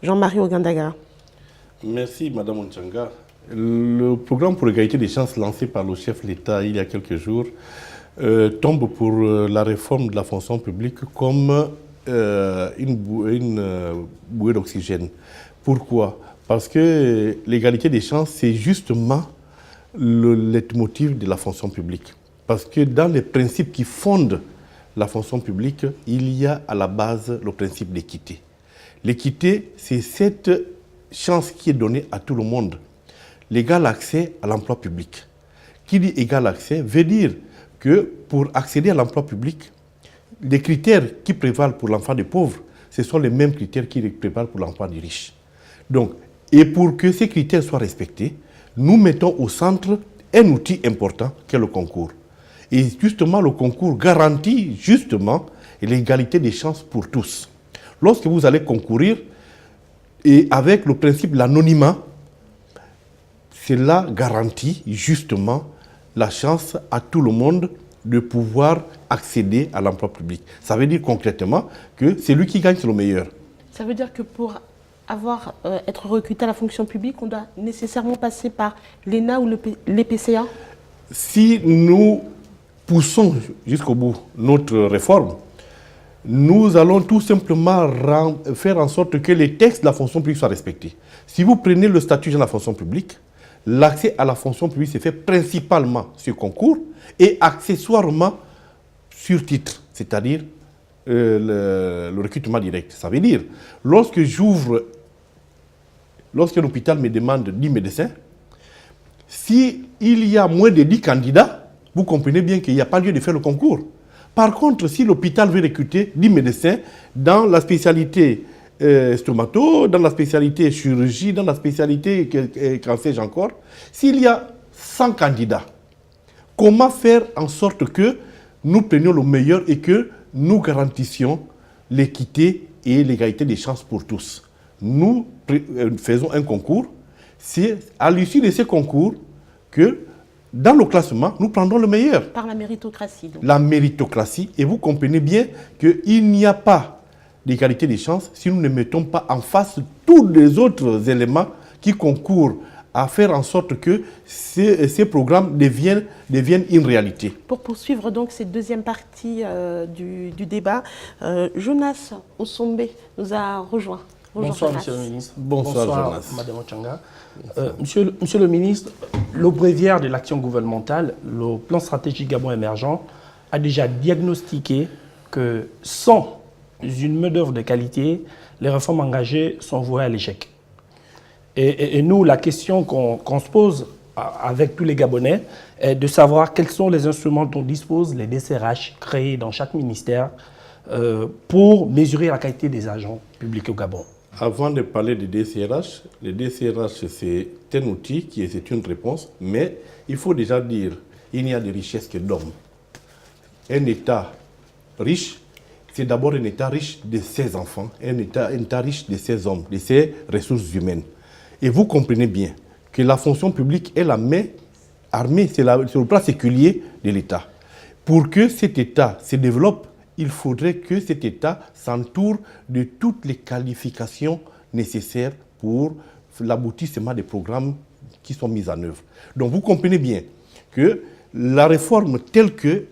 Jean-Marie Ogandaga? Merci, Madame Onchanga. Le programme pour l'égalité des chances lancé par le chef de l'État il y a quelques jours tombe pour la réforme de la fonction publique comme une bouée d'oxygène. Pourquoi? Parce que l'égalité des chances, c'est justement le leitmotiv de la fonction publique. Parce que dans les principes qui fondent la fonction publique, il y a à la base le principe d'équité. L'équité, c'est cette chance qui est donnée à tout le monde. L'égal accès à l'emploi public. Qui dit égal accès veut dire que pour accéder à l'emploi public, les critères qui prévalent pour l'emploi des pauvres, ce sont les mêmes critères qui prévalent pour l'emploi des riches. Donc, et pour que ces critères soient respectés, nous mettons au centre un outil important qu'est le concours. Et justement, le concours garantit justement l'égalité des chances pour tous. Lorsque vous allez concourir, et avec le principe de l'anonymat, cela garantit justement la chance à tout le monde de pouvoir accéder à l'emploi public. Ça veut dire concrètement que c'est lui qui gagne, c'est le meilleur. Ça veut dire que pour être recruté à la fonction publique, on doit nécessairement passer par l'ENA ou l'EPCA? Si nous poussons jusqu'au bout notre réforme, nous allons tout simplement faire en sorte que les textes de la fonction publique soient respectés. Si vous prenez le statut de la fonction publique, l'accès à la fonction publique se fait principalement sur concours et accessoirement sur titre, c'est-à-dire le recrutement direct. Ça veut dire, lorsque un hôpital me demande 10 médecins, s'il y a moins de 10 candidats, vous comprenez bien qu'il n'y a pas lieu de faire le concours. Par contre, si l'hôpital veut recruter 10 médecins dans la spécialité stomato, dans la spécialité chirurgie, dans la spécialité qu'en sais-je encore, s'il y a 100 candidats, comment faire en sorte que nous prenions le meilleur et que nous garantissions l'équité et l'égalité des chances pour tous? Nous faisons un concours. C'est à l'issue de ce concours que, dans le classement, nous prendrons le meilleur. Par la méritocratie. Donc. La méritocratie. Et vous comprenez bien qu'il n'y a pas d'égalité des chances si nous ne mettons pas en face tous les autres éléments qui concourent à faire en sorte que ces programmes deviennent une réalité. Pour poursuivre donc cette deuxième partie du débat, Jonas Osombe nous a rejoint. Bonjour, bonsoir, Jonas. monsieur le ministre. Bonsoir Jonas. Madame Onchanga. Monsieur le ministre, le bréviaire de l'action gouvernementale, le plan stratégique Gabon émergent, a déjà diagnostiqué que sans une main-d'œuvre de qualité, les réformes engagées sont vouées à l'échec. Et nous, la question qu'on se pose avec tous les Gabonais est de savoir quels sont les instruments dont disposent les DCRH créés dans chaque ministère pour mesurer la qualité des agents publics au Gabon. Avant de parler des DCRH, les DCRH, c'est un outil c'est une réponse, mais il faut déjà dire il n'y a de richesse que d'hommes. Un État riche, c'est d'abord un État riche de ses enfants, un État riche de ses hommes, de ses ressources humaines. Et vous comprenez bien que la fonction publique est la main armée, c'est le plan séculier de l'État. Pour que cet État se développe, il faudrait que cet État s'entoure de toutes les qualifications nécessaires pour l'aboutissement des programmes qui sont mis en œuvre. Donc vous comprenez bien que la réforme telle que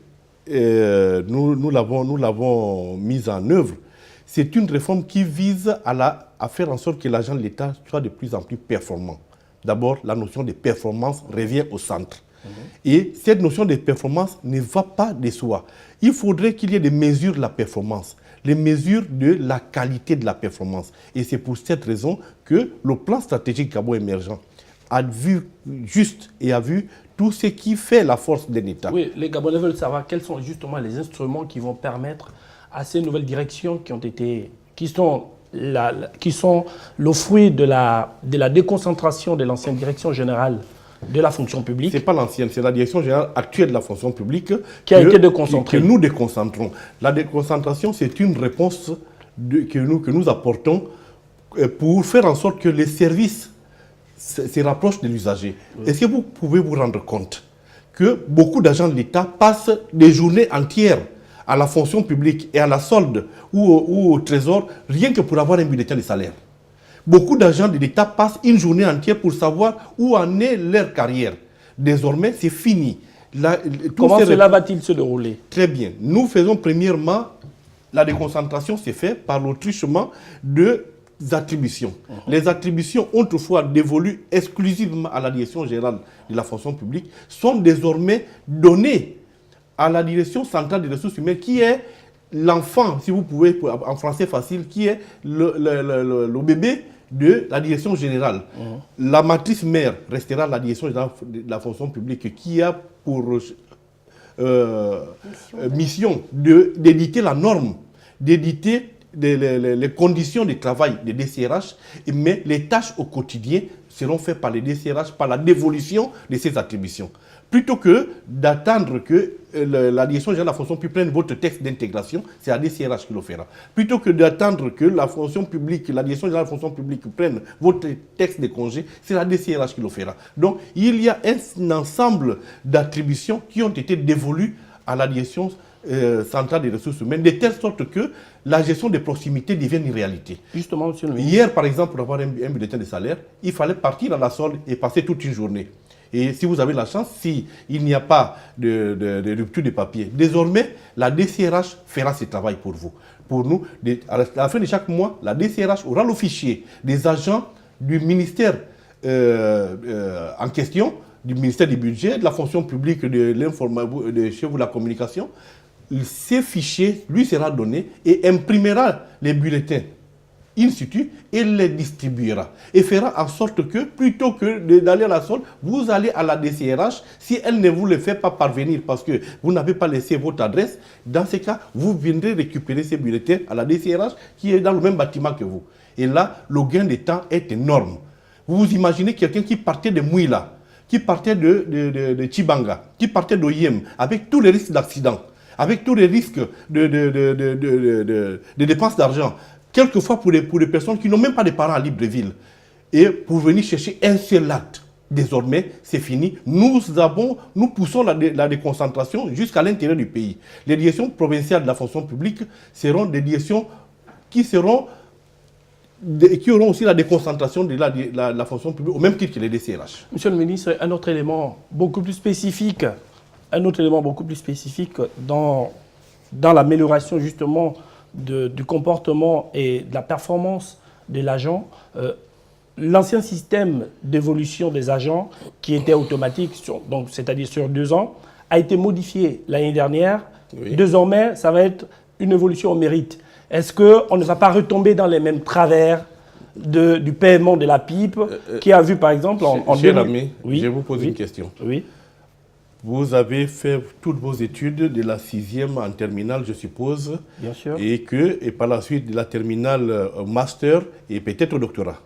nous l'avons mise en œuvre, c'est une réforme qui vise à faire en sorte que l'agent de l'État soit de plus en plus performant. D'abord, la notion de performance revient au centre. Et cette notion de performance ne va pas de soi. Il faudrait qu'il y ait des mesures de la performance, les mesures de la qualité de la performance. Et c'est pour cette raison que le plan stratégique Gabon émergent a vu juste et a vu tout ce qui fait la force d'un État. Oui, les Gabonais veulent savoir quels sont justement les instruments qui vont permettre à ces nouvelles directions qui sont le fruit de la déconcentration de l'ancienne direction générale de la fonction publique. Ce n'est pas l'ancienne, c'est la direction générale actuelle de la fonction publique qui a été déconcentrée. Que nous déconcentrons. La déconcentration, c'est une réponse que nous apportons pour faire en sorte que les services se rapprochent de l'usager. Oui. Est-ce que vous pouvez vous rendre compte que beaucoup d'agents de l'État passent des journées entières à la fonction publique et à la solde ou au trésor, rien que pour avoir un bulletin de salaire? Beaucoup d'agents de l'État passent une journée entière pour savoir où en est leur carrière. Désormais, c'est fini. Comment cela va-t-il se dérouler? Très bien. Nous faisons premièrement, la déconcentration s'est faite par le truchement de attributions. Les attributions autrefois dévolues exclusivement à la direction générale de la fonction publique sont désormais données à la direction centrale des ressources humaines qui est l'enfant, si vous pouvez, en français facile, qui est le bébé de la direction générale. La matrice mère restera la direction générale de la fonction publique qui a pour mission d'éditer la norme, d'éditer les conditions de travail des DCRH, mais les tâches au quotidien seront faites par les DCRH, par la dévolution de ces attributions. Plutôt que d'attendre que la direction générale de la fonction publique prenne votre texte d'intégration, c'est la DCRH qui le fera. Plutôt que d'attendre que la fonction publique, la direction générale de la fonction publique prenne votre texte de congé, c'est la DCRH qui le fera. Donc, il y a un ensemble d'attributions qui ont été dévolues à la direction centrale des ressources humaines, de telle sorte que la gestion des proximités devienne une réalité. Justement, monsieur le ministre. Hier, par exemple, pour avoir un bulletin de salaire, il fallait partir à la solde et passer toute une journée. Et si vous avez la chance, s'il n'y a pas de rupture de papier, désormais, la DCRH fera ce travail pour vous. Pour nous, à la fin de chaque mois, la DCRH aura le fichier des agents du ministère en question, du ministère du budget, de la fonction publique, de chez vous, la communication. Ces fichiers lui sera donné et imprimera les bulletins in situ et les distribuera. Et fera en sorte que, plutôt que d'aller à la solde, vous allez à la DCRH. Si elle ne vous le fait pas parvenir parce que vous n'avez pas laissé votre adresse, dans ce cas, vous viendrez récupérer ces bulletins à la DCRH qui est dans le même bâtiment que vous. Et là, le gain de temps est énorme. Vous vous imaginez quelqu'un qui partait de Mouila, qui partait de Chibanga, qui partait d'Oyem, avec tous les risques d'accident, avec tous les risques de dépenses d'argent, quelquefois pour des personnes qui n'ont même pas de parents à Libreville, et pour venir chercher un seul acte. Désormais, c'est fini. Nous poussons la déconcentration jusqu'à l'intérieur du pays. Les directions provinciales de la fonction publique seront des directions qui auront aussi la déconcentration de la fonction publique, au même titre que les DCRH. Monsieur le ministre, un autre élément beaucoup plus spécifique dans l'amélioration justement du comportement et de la performance de l'agent, l'ancien système d'évolution des agents qui était automatique, c'est-à-dire sur 2 ans, a été modifié l'année dernière. Oui. Désormais, ça va être une évolution au mérite. Est-ce qu'on ne va pas retomber dans les mêmes travers du paiement de la pipe qui a vu par exemple en Cher ami, oui, je vais vous poser une question. Oui. Vous avez fait toutes vos études de la 6e en terminale, je suppose. Bien sûr. Et par la suite de la terminale master et peut-être au doctorat.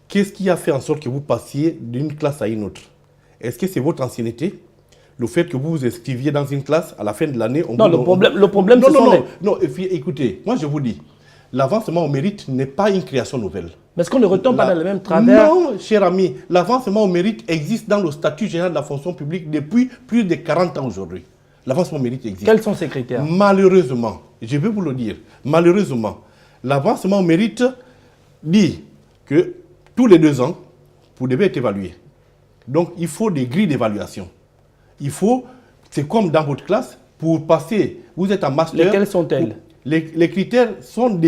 Qu'est-ce qui a fait en sorte que vous passiez d'une classe à une autre? Est-ce que c'est votre ancienneté? Le fait que vous vous inscriviez dans une classe, à la fin de l'année... Le problème, non, écoutez, moi je vous dis, l'avancement au mérite n'est pas une création nouvelle. Mais est-ce qu'on ne retombe pas dans le même travers? Non, cher ami, l'avancement au mérite existe dans le statut général de la fonction publique depuis plus de 40 ans aujourd'hui. L'avancement au mérite existe. Quels sont ces critères? Malheureusement, je vais vous le dire, malheureusement, l'avancement au mérite dit que tous les 2 ans, vous devez être évalué. Donc, il faut des grilles d'évaluation. C'est comme dans votre classe, pour passer, vous êtes en master. Lesquelles sont-elles? Les critères sont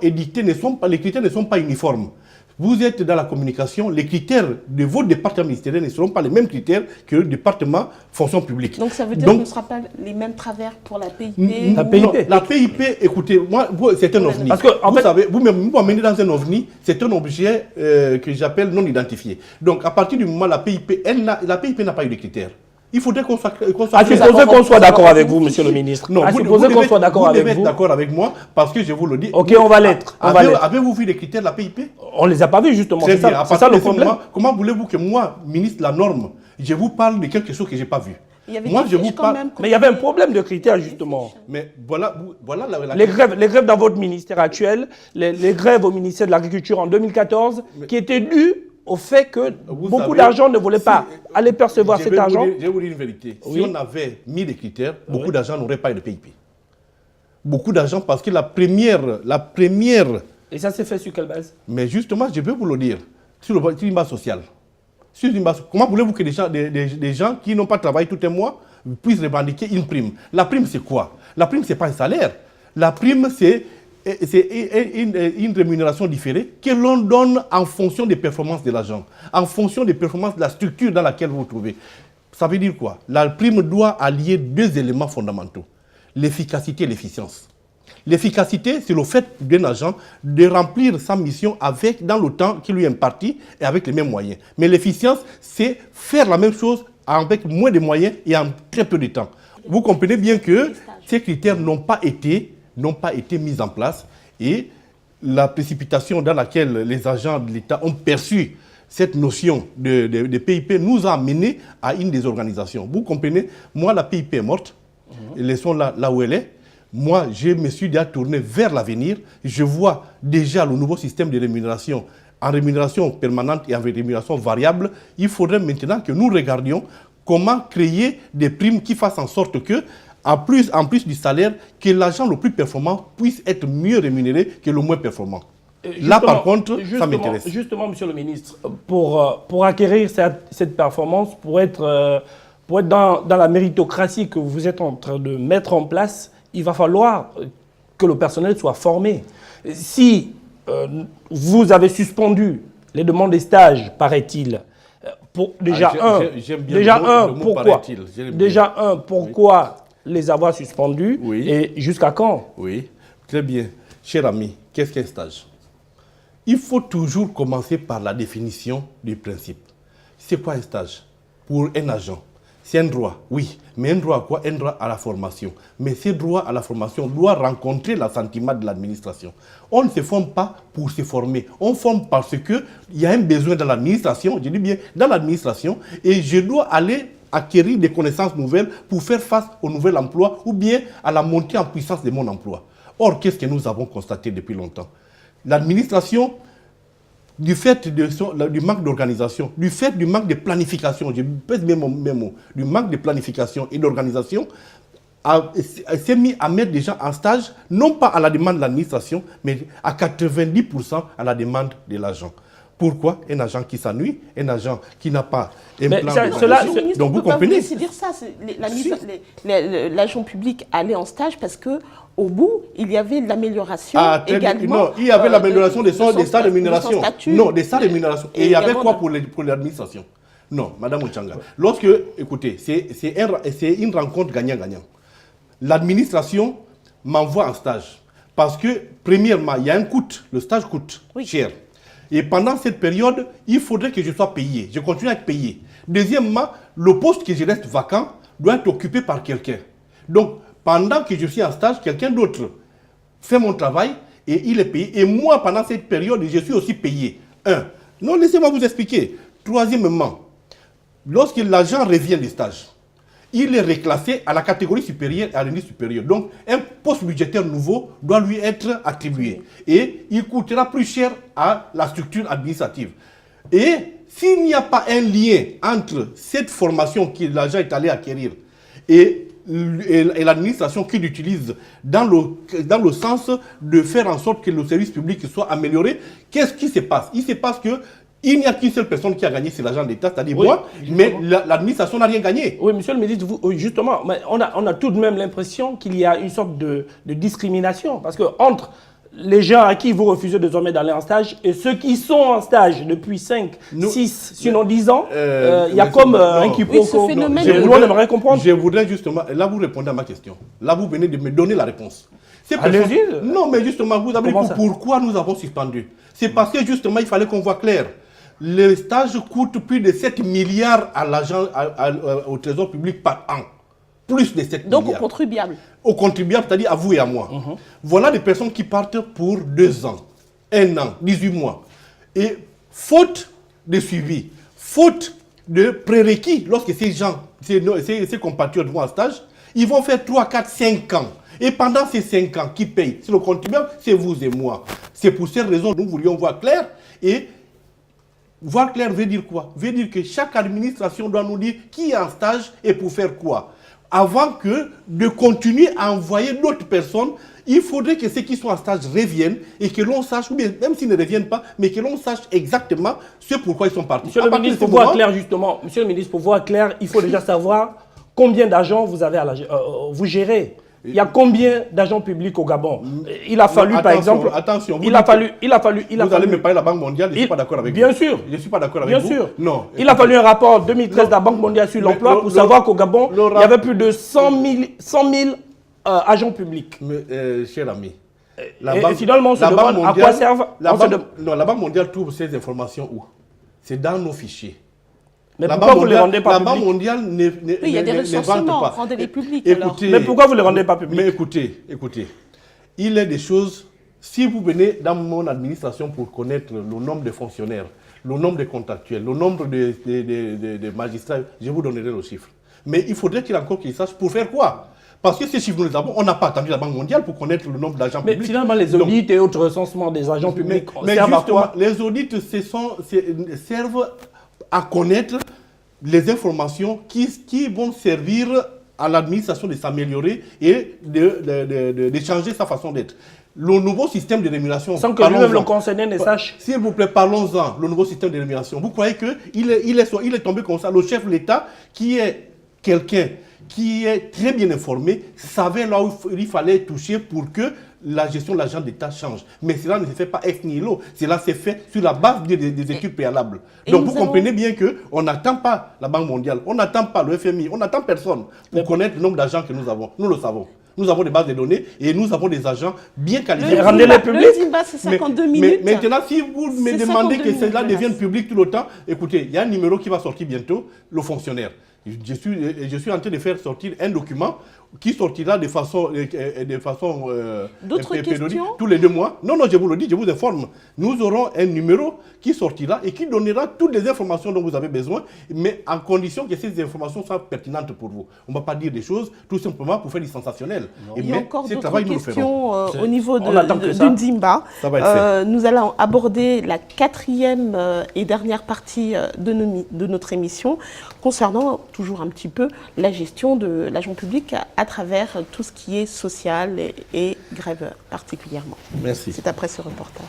édictés, les critères ne sont pas uniformes. Vous êtes dans la communication, les critères de vos départements ministériels ne seront pas les mêmes critères que le département fonction publique. Donc ça veut dire qu'on ne sera pas les mêmes travers pour la PIP La PIP. La PIP, écoutez, moi, c'est un ovni. Parce que, vous savez, vous m'amenez dans un ovni, c'est un objet que j'appelle non identifié. Donc à partir du moment où la PIP n'a pas eu de critères. Il faudrait qu'on soit à supposer qu'on soit d'accord avec vous, monsieur le ministre. Non, à supposer qu'on soit d'accord avec vous. Vous devez être d'accord avec moi parce que je vous le dis. Ok, on va l'être. Avez-vous vu les critères de la PIP? On ne les a pas vus, justement. C'est ça le problème. Comment voulez-vous que moi, ministre de la norme, je vous parle de quelque chose que je n'ai pas vu? Moi, je vous parle. Mais il y avait un problème de critères, justement. Mais voilà les grèves dans votre ministère actuel, les grèves au ministère de l'Agriculture en 2014, qui étaient dues au fait que beaucoup d'argent ne voulait pas aller percevoir cet argent. Je vais vous dire une vérité. Oui. Si on avait mis des critères, beaucoup d'argent n'aurait pas eu de PIP. Beaucoup d'argent parce que la première... Et ça s'est fait sur quelle base? Mais justement, je vais vous le dire, sur une base sociale. Comment voulez-vous que des gens qui n'ont pas travaillé tout un mois puissent revendiquer une prime? La prime, c'est quoi? La prime, ce n'est pas un salaire. La prime, c'est une rémunération différée que l'on donne en fonction des performances de l'agent, en fonction des performances de la structure dans laquelle vous vous trouvez. Ça veut dire quoi? La prime doit allier deux éléments fondamentaux, l'efficacité et l'efficience. L'efficacité, c'est le fait d'un agent de remplir sa mission dans le temps qui lui est imparti et avec les mêmes moyens. Mais l'efficience, c'est faire la même chose avec moins de moyens et en très peu de temps. Vous comprenez bien que ces critères n'ont pas été mis en place et la précipitation dans laquelle les agents de l'État ont perçu cette notion de PIP nous a amené à une désorganisation. Vous comprenez, moi la PIP est morte, laissons-la là où elle est. Moi, je me suis déjà tourné vers l'avenir. Je vois déjà le nouveau système de rémunération en rémunération permanente et en rémunération variable. Il faudrait maintenant que nous regardions comment créer des primes qui fassent en sorte que, en plus du salaire, que l'agent le plus performant puisse être mieux rémunéré que le moins performant. Là, par contre, ça m'intéresse. Justement, monsieur le ministre, pour acquérir cette performance, pour être dans la méritocratie que vous êtes en train de mettre en place, il va falloir que le personnel soit formé. Si vous avez suspendu les demandes des stages, paraît-il, pourquoi les avoir suspendus et jusqu'à quand? Oui, très bien. Cher ami, qu'est-ce qu'un stage? Il faut toujours commencer par la définition du principe. C'est quoi un stage? Pour un agent, c'est un droit, oui. Mais un droit à quoi? Un droit à la formation. Mais ce droit à la formation doit rencontrer l'assentiment de l'administration. On ne se forme pas pour se former. On forme parce qu'il y a un besoin dans l'administration, je dis bien dans l'administration, et je dois aller acquérir des connaissances nouvelles pour faire face au nouvel emploi ou bien à la montée en puissance de mon emploi. Or, qu'est-ce que nous avons constaté depuis longtemps? L'administration, du fait du manque d'organisation, du fait du manque de planification, je pèse mes mots, du manque de planification et d'organisation, s'est mis à mettre des gens en stage, non pas à la demande de l'administration, mais à 90% à la demande de l'agent. Pourquoi? Un agent qui s'ennuie, un agent qui n'a pas un plan de... Donc vous comprenez? C'est dire ça, l'agent public allait en stage parce que au bout, il y avait l'amélioration également. Non, il y avait l'amélioration des stades de rémunération. Non, des stades de rémunération. Et il y avait quoi pour l'administration? Non, Madame Ochanga. Lorsque, écoutez, c'est une rencontre gagnant-gagnant. L'administration m'envoie en stage. Parce que, premièrement, il y a un coût. Le stage coûte cher. Et pendant cette période, il faudrait que je sois payé. Je continue à être payé. Deuxièmement, le poste que je reste vacant doit être occupé par quelqu'un. Donc, pendant que je suis en stage, quelqu'un d'autre fait mon travail et il est payé. Et moi, pendant cette période, je suis aussi payé. Non, laissez-moi vous expliquer. Troisièmement, lorsque l'agent revient du stage, il est reclassé à la catégorie supérieure et à l'indice supérieur. Donc, un poste budgétaire nouveau doit lui être attribué. Et il coûtera plus cher à la structure administrative. Et s'il n'y a pas un lien entre cette formation que l'agent est allé acquérir et l'administration qui l'utilise dans le sens de faire en sorte que le service public soit amélioré, qu'est-ce qui se passe? Il se passe que il n'y a qu'une seule personne qui a gagné, c'est l'agent d'État, c'est-à-dire moi, mais l'administration n'a rien gagné. Oui, monsieur le ministre, justement, on a tout de même l'impression qu'il y a une sorte de discrimination. Parce que entre les gens à qui vous refusez désormais d'aller en stage et ceux qui sont en stage depuis 5, 6, sinon 10 ans, il y a comme un quiproquo. Oui, ce phénomène... Nous, on aimerait comprendre. Je voudrais justement, là vous répondez à ma question. Là vous venez de me donner la réponse. Allez-y. Non, mais justement, vous avez dit pourquoi nous avons suspendu. C'est parce que justement, il fallait qu'on voit clair. Le stage coûte plus de 7 milliards à l'agent, au trésor public par an. Plus de 7 Donc milliards. aux contribuables. Aux contribuables, c'est-à-dire à vous et à moi. Voilà des personnes qui partent pour 2 ans, 1 an, 18 mois. Et faute de suivi, faute de prérequis, lorsque ces gens, ces compatriotes vont en stage, ils vont faire 3, 4, 5 ans. Et pendant ces 5 ans, qui paye? C'est le contribuable, c'est vous et moi. C'est pour cette raison que nous voulions voir clair. Et voir clair veut dire quoi? Veut dire que chaque administration doit nous dire qui est en stage et pour faire quoi. Avant que de continuer à envoyer d'autres personnes, il faudrait que ceux qui sont en stage reviennent et que l'on sache, ou bien même s'ils ne reviennent pas, mais que l'on sache exactement ce pourquoi ils sont partis. Monsieur le ministre, pour voir clair justement, monsieur le ministre, pour voir clair, il faut déjà savoir combien d'agents vous avez vous gérez. Il y a combien d'agents publics au Gabon? Il a fallu, par exemple... Attention, il a fallu... Vous allez me parler de la Banque mondiale, je ne suis pas d'accord avec vous. Bien sûr. Je ne suis pas d'accord avec vous. Bien sûr. Non. Il a fallu un rapport 2013 de la Banque mondiale sur l'emploi pour savoir qu'au Gabon, il y avait plus de 100 000 agents publics. Cher ami, et finalement, on se demande à quoi servent... La Banque mondiale trouve ces informations où? C'est dans nos fichiers. Mais pourquoi vous ne les rendez pas publics? La Banque mondiale ne il y a des recensements, rendez-les publics alors. Mais pourquoi vous ne les rendez pas publics? Mais écoutez, il est des choses, si vous venez dans mon administration pour connaître le nombre de fonctionnaires, le nombre de contractuels, le nombre de magistrats, je vous donnerai le chiffre. Mais il faudrait qu'il encore qu'ils sachent pour faire quoi? Parce que ces chiffres, nous les avons, on n'a pas attendu la Banque mondiale pour connaître le nombre d'agents publics. Mais finalement, les audits et autres recensements des agents publics servent à quoi? Les audits servent à connaître les informations qui vont servir à l'administration de s'améliorer et de changer sa façon d'être. Le nouveau système de rémunération... Sans que lui-même le concerné ne sache. S'il vous plaît, parlons-en, le nouveau système de rémunération. Vous croyez qu'il est tombé comme ça? Le chef de l'État, qui est quelqu'un qui est très bien informé, savait là où il fallait toucher pour que la gestion de l'argent d'État change. Mais cela ne se fait pas ex nihilo. Cela s'est fait sur la base des études préalables. Donc vous comprenez bien qu'on n'attend pas la Banque mondiale, on n'attend pas le FMI, on n'attend personne pour connaître le nombre d'agents que nous avons. Nous le savons. Nous avons des bases de données et nous avons des agents bien qualifiés. Rendez-les publics. Le Zimba, c'est 52 minutes. Mais maintenant, si vous me demandez que cela devienne public tout le temps, écoutez, il y a un numéro qui va sortir bientôt, le fonctionnaire. Je suis en train de faire sortir un document qui sortira de façon D'autres questions tous les 2 mois. Non, je vous le dis, je vous informe. Nous aurons un numéro qui sortira et qui donnera toutes les informations dont vous avez besoin, mais en condition que ces informations soient pertinentes pour vous. On ne va pas dire des choses tout simplement pour faire du sensationnel. Il y a encore d'autres questions au niveau de Nzimba. Nous allons aborder la 4e et dernière partie de notre émission concernant toujours un petit peu la gestion de l'agent public à travers tout ce qui est social et grève particulièrement. Merci. C'est après ce reportage.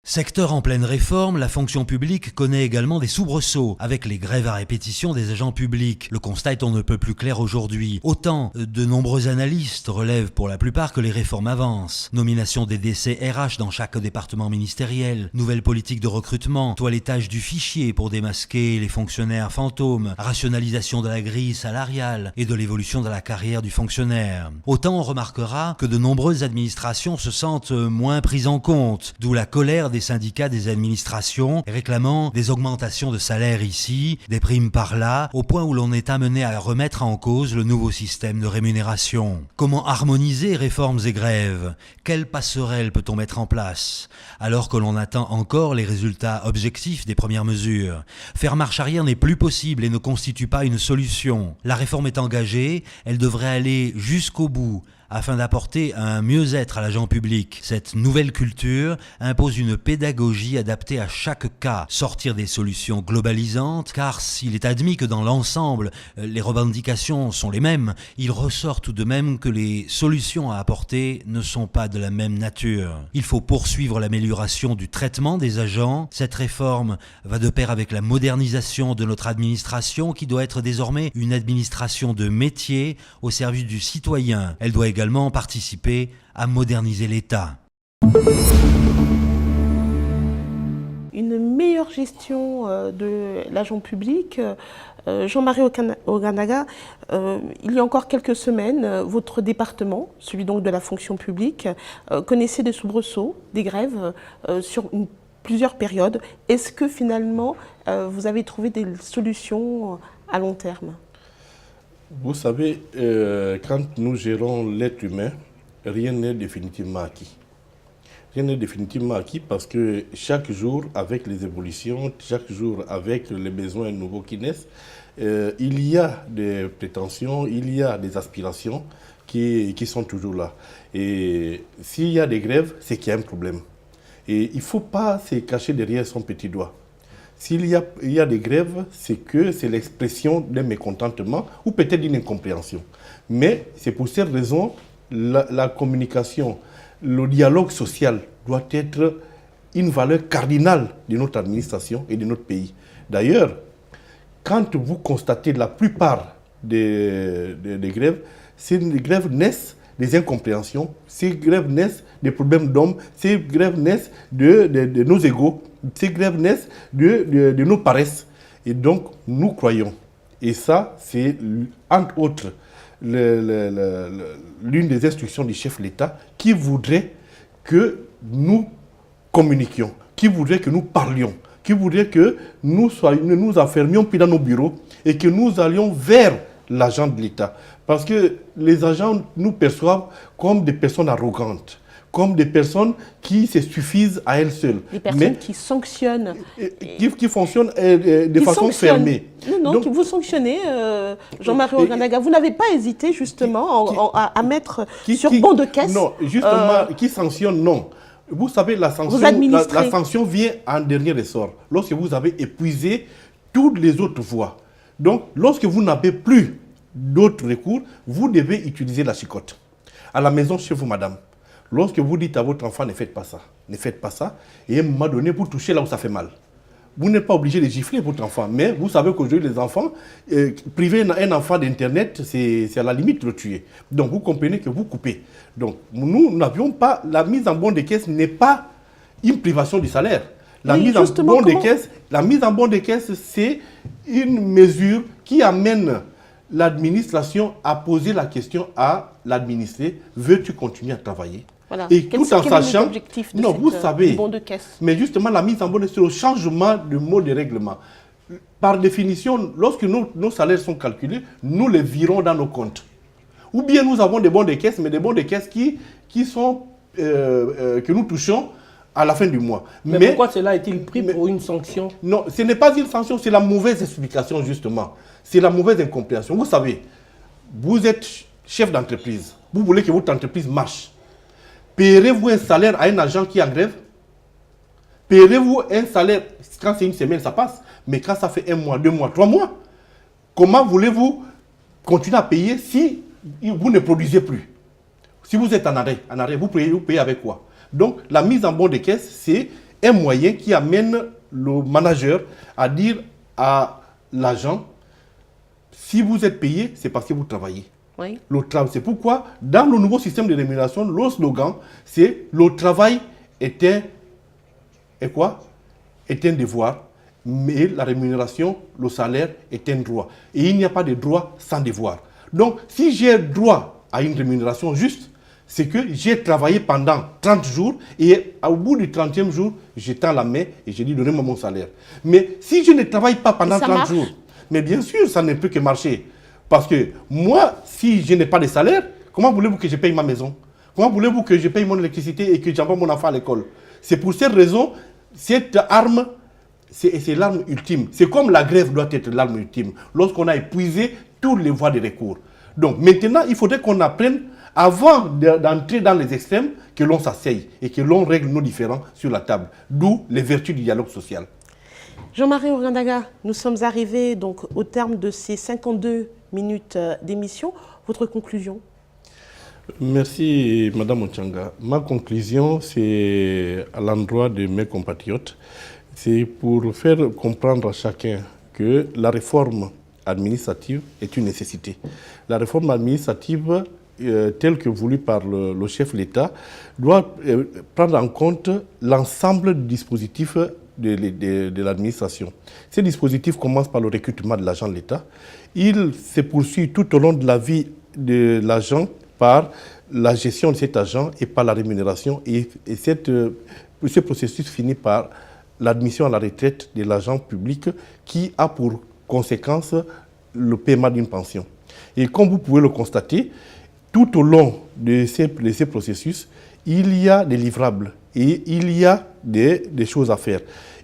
Secteur en pleine réforme, la fonction publique connaît également des soubresauts avec les grèves à répétition des agents publics. Le constat est on ne peut plus clair aujourd'hui. Autant de nombreux analystes relèvent pour la plupart que les réformes avancent. Nomination des DC RH dans chaque département ministériel, nouvelle politique de recrutement, toilettage du fichier pour démasquer les fonctionnaires fantômes, rationalisation de la grille salariale et de l'évolution de la carrière du fonctionnaire. Autant on remarquera que de nombreuses administrations se sentent moins prises en compte, d'où la colère des syndicats des administrations réclamant des augmentations de salaire ici, des primes par là, au point où l'on est amené à remettre en cause le nouveau système de rémunération. Comment harmoniser réformes et grèves? Quelles passerelles peut-on mettre en place? Alors que l'on attend encore les résultats objectifs des premières mesures. Faire marche arrière n'est plus possible et ne constitue pas une solution. La réforme est engagée, elle devrait aller jusqu'au bout, afin d'apporter un mieux-être à l'agent public. Cette nouvelle culture impose une pédagogie adaptée à chaque cas, sortir des solutions globalisantes, car s'il est admis que dans l'ensemble, les revendications sont les mêmes, il ressort tout de même que les solutions à apporter ne sont pas de la même nature. Il faut poursuivre l'amélioration du traitement des agents. Cette réforme va de pair avec la modernisation de notre administration qui doit être désormais une administration de métier au service du citoyen. Elle doit également participer à moderniser l'État. Une meilleure gestion de l'agent public. Jean-Marie Oganaga, il y a encore quelques semaines, votre département, celui donc de la fonction publique, connaissait des soubresauts, des grèves sur plusieurs périodes. Est-ce que finalement, vous avez trouvé des solutions à long terme? Vous savez, quand nous gérons l'être humain, rien n'est définitivement acquis. Rien n'est définitivement acquis parce que chaque jour, avec les évolutions, chaque jour, avec les besoins nouveaux qui naissent, il y a des prétentions, il y a des aspirations qui sont toujours là. Et s'il y a des grèves, c'est qu'il y a un problème. Et il ne faut pas se cacher derrière son petit doigt. S'il y a des grèves, c'est que c'est l'expression d'un mécontentement ou peut-être d'une incompréhension. Mais c'est pour cette raison, la communication, le dialogue social doit être une valeur cardinale de notre administration et de notre pays. D'ailleurs, quand vous constatez la plupart des grèves, ces grèves naissent des incompréhensions, ces grèves naissent des problèmes d'hommes, ces grèves naissent de nos égos, ces grèves naissent de nos paresses. Et donc, nous croyons, et ça, c'est entre autres l'une des instructions du chef de l'État qui voudrait que nous communiquions, qui voudrait que nous parlions, qui voudrait que nous nous enfermions puis dans nos bureaux et que nous allions vers l'agent de l'État. Parce que les agents nous perçoivent comme des personnes arrogantes, comme des personnes qui se suffisent à elles seules. Des personnes qui sanctionnent. Qui fonctionnent de façon fermée. Non, donc, vous sanctionnez, Jean-Marie Oganaga. Vous n'avez pas hésité justement à mettre sur bon de caisse. Non, justement, qui sanctionne, non. Vous savez, la sanction vient en dernier ressort, lorsque vous avez épuisé toutes les autres voies. Donc, lorsque vous n'avez plus d'autres recours, vous devez utiliser la chicotte. À la maison, chez vous, madame, lorsque vous dites à votre enfant, ne faites pas ça, et à un moment donné, vous touchez là où ça fait mal. Vous n'êtes pas obligé de gifler votre enfant, mais vous savez qu'aujourd'hui, les enfants, priver un enfant d'Internet, c'est à la limite de le tuer. Donc, vous comprenez que vous coupez. Donc, nous n'avions pas, la mise en bon de caisse n'est pas une privation du salaire. La mise en bon de caisse, c'est une mesure qui amène l'administration à poser la question à l'administré, veux-tu continuer à travailler? Voilà. Et tout en sachant, l'objectif de vous savez, bon de caisse. Mais justement la mise en bon de caisse, c'est le changement de mode de règlement. Par définition, lorsque nos salaires sont calculés, nous les virons dans nos comptes. Ou bien nous avons des bons de caisse, mais des bons de caisse que nous touchons à la fin du mois. Mais pourquoi cela est-il pris pour une sanction? Non, ce n'est pas une sanction, c'est la mauvaise explication justement. C'est la mauvaise incompréhension. Vous savez, vous êtes chef d'entreprise, vous voulez que votre entreprise marche. Payerez-vous un salaire à un agent qui est en grève? Payerez-vous un salaire, quand c'est une semaine, ça passe, mais quand ça fait 1 mois, 2 mois, 3 mois, comment voulez-vous continuer à payer si vous ne produisez plus? Si vous êtes en arrêt, vous payez avec quoi? Donc, la mise en bon de caisse, c'est un moyen qui amène le manager à dire à l'agent, si vous êtes payé, c'est parce que vous travaillez. Oui. C'est pourquoi, dans le nouveau système de rémunération, le slogan, c'est le travail est un devoir, mais la rémunération, le salaire est un droit. Et il n'y a pas de droit sans devoir. Donc, si j'ai droit à une rémunération juste, c'est que j'ai travaillé pendant 30 jours et au bout du 30e jour, j'étends la main et je dis donnez-moi mon salaire. Mais si je ne travaille pas pendant 30 jours, mais bien sûr, ça ne peut que marcher. Parce que moi, si je n'ai pas de salaire, comment voulez-vous que je paye ma maison? Comment voulez-vous que je paye mon électricité et que j'envoie mon enfant à l'école? C'est pour cette raison, cette arme, c'est l'arme ultime. C'est comme la grève doit être l'arme ultime, lorsqu'on a épuisé toutes les voies de recours. Donc maintenant, il faudrait qu'on apprenne, avant d'entrer dans les extrêmes, que l'on s'asseye et que l'on règle nos différends sur la table. D'où les vertus du dialogue social. Jean-Marie Oganaga, nous sommes arrivés donc au terme de ces 52 minutes d'émission. Votre conclusion? Merci Madame Ochanga. Ma conclusion, c'est à l'endroit de mes compatriotes. C'est pour faire comprendre à chacun que la réforme administrative est une nécessité. La réforme administrative tel que voulu par le chef de l'État, doit prendre en compte l'ensemble du dispositif de l'administration. Ces dispositifs commencent par le recrutement de l'agent de l'État. Il se poursuit tout au long de la vie de l'agent par la gestion de cet agent et par la rémunération. Et ce processus finit par l'admission à la retraite de l'agent public qui a pour conséquence le paiement d'une pension. Et comme vous pouvez le constater, tout au long de ces processus, il y a des livrables et il y a des choses à faire.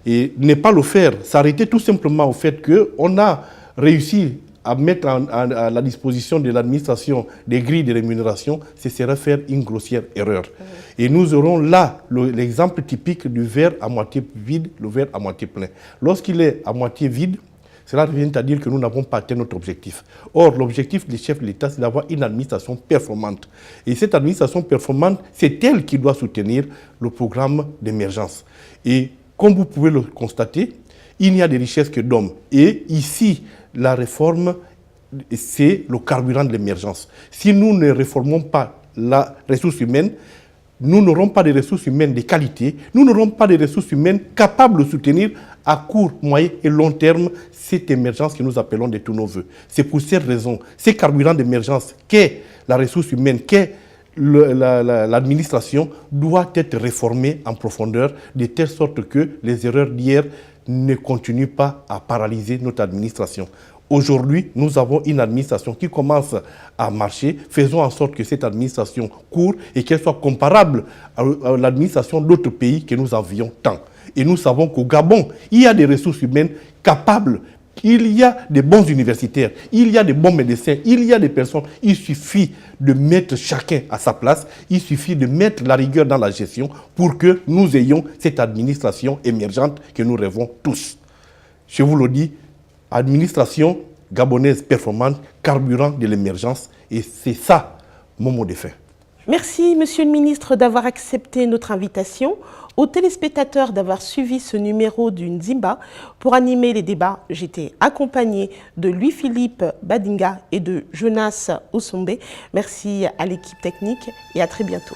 Et ne pas le faire, s'arrêter tout simplement au fait qu'on a réussi à mettre à la disposition de l'administration des grilles de rémunération, ce serait faire une grossière erreur. Et nous aurons là l'exemple typique du verre à moitié vide, le verre à moitié plein. Lorsqu'il est à moitié vide, cela revient à dire que nous n'avons pas atteint notre objectif. Or, l'objectif des chefs de l'État, c'est d'avoir une administration performante. Et cette administration performante, c'est elle qui doit soutenir le programme d'émergence. Et comme vous pouvez le constater, il n'y a de richesses que d'hommes. Et ici, la réforme, c'est le carburant de l'émergence. Si nous ne réformons pas la ressource humaine, nous n'aurons pas de ressources humaines de qualité, nous n'aurons pas de ressources humaines capables de soutenir à court, moyen et long terme cette émergence que nous appelons de tous nos voeux. C'est pour cette raison, ces carburants d'émergence qu'est la ressource humaine, qu'est l'administration, doit être réformée en profondeur de telle sorte que les erreurs d'hier ne continuent pas à paralyser notre administration. Aujourd'hui, nous avons une administration qui commence à marcher. Faisons en sorte que cette administration court et qu'elle soit comparable à l'administration d'autres pays que nous envions tant. Et nous savons qu'au Gabon, il y a des ressources humaines capables, il y a des bons universitaires, il y a des bons médecins, il y a des personnes. Il suffit de mettre chacun à sa place, il suffit de mettre la rigueur dans la gestion pour que nous ayons cette administration émergente que nous rêvons tous. Je vous le dis, administration gabonaise performante, carburant de l'émergence, et c'est ça mon mot de fin. Merci, Monsieur le Ministre, d'avoir accepté notre invitation. Aux téléspectateurs d'avoir suivi ce numéro du Nzimba. Pour animer les débats, j'étais accompagnée de Louis-Philippe Badinga et de Jonas Osombe. Merci à l'équipe technique et à très bientôt.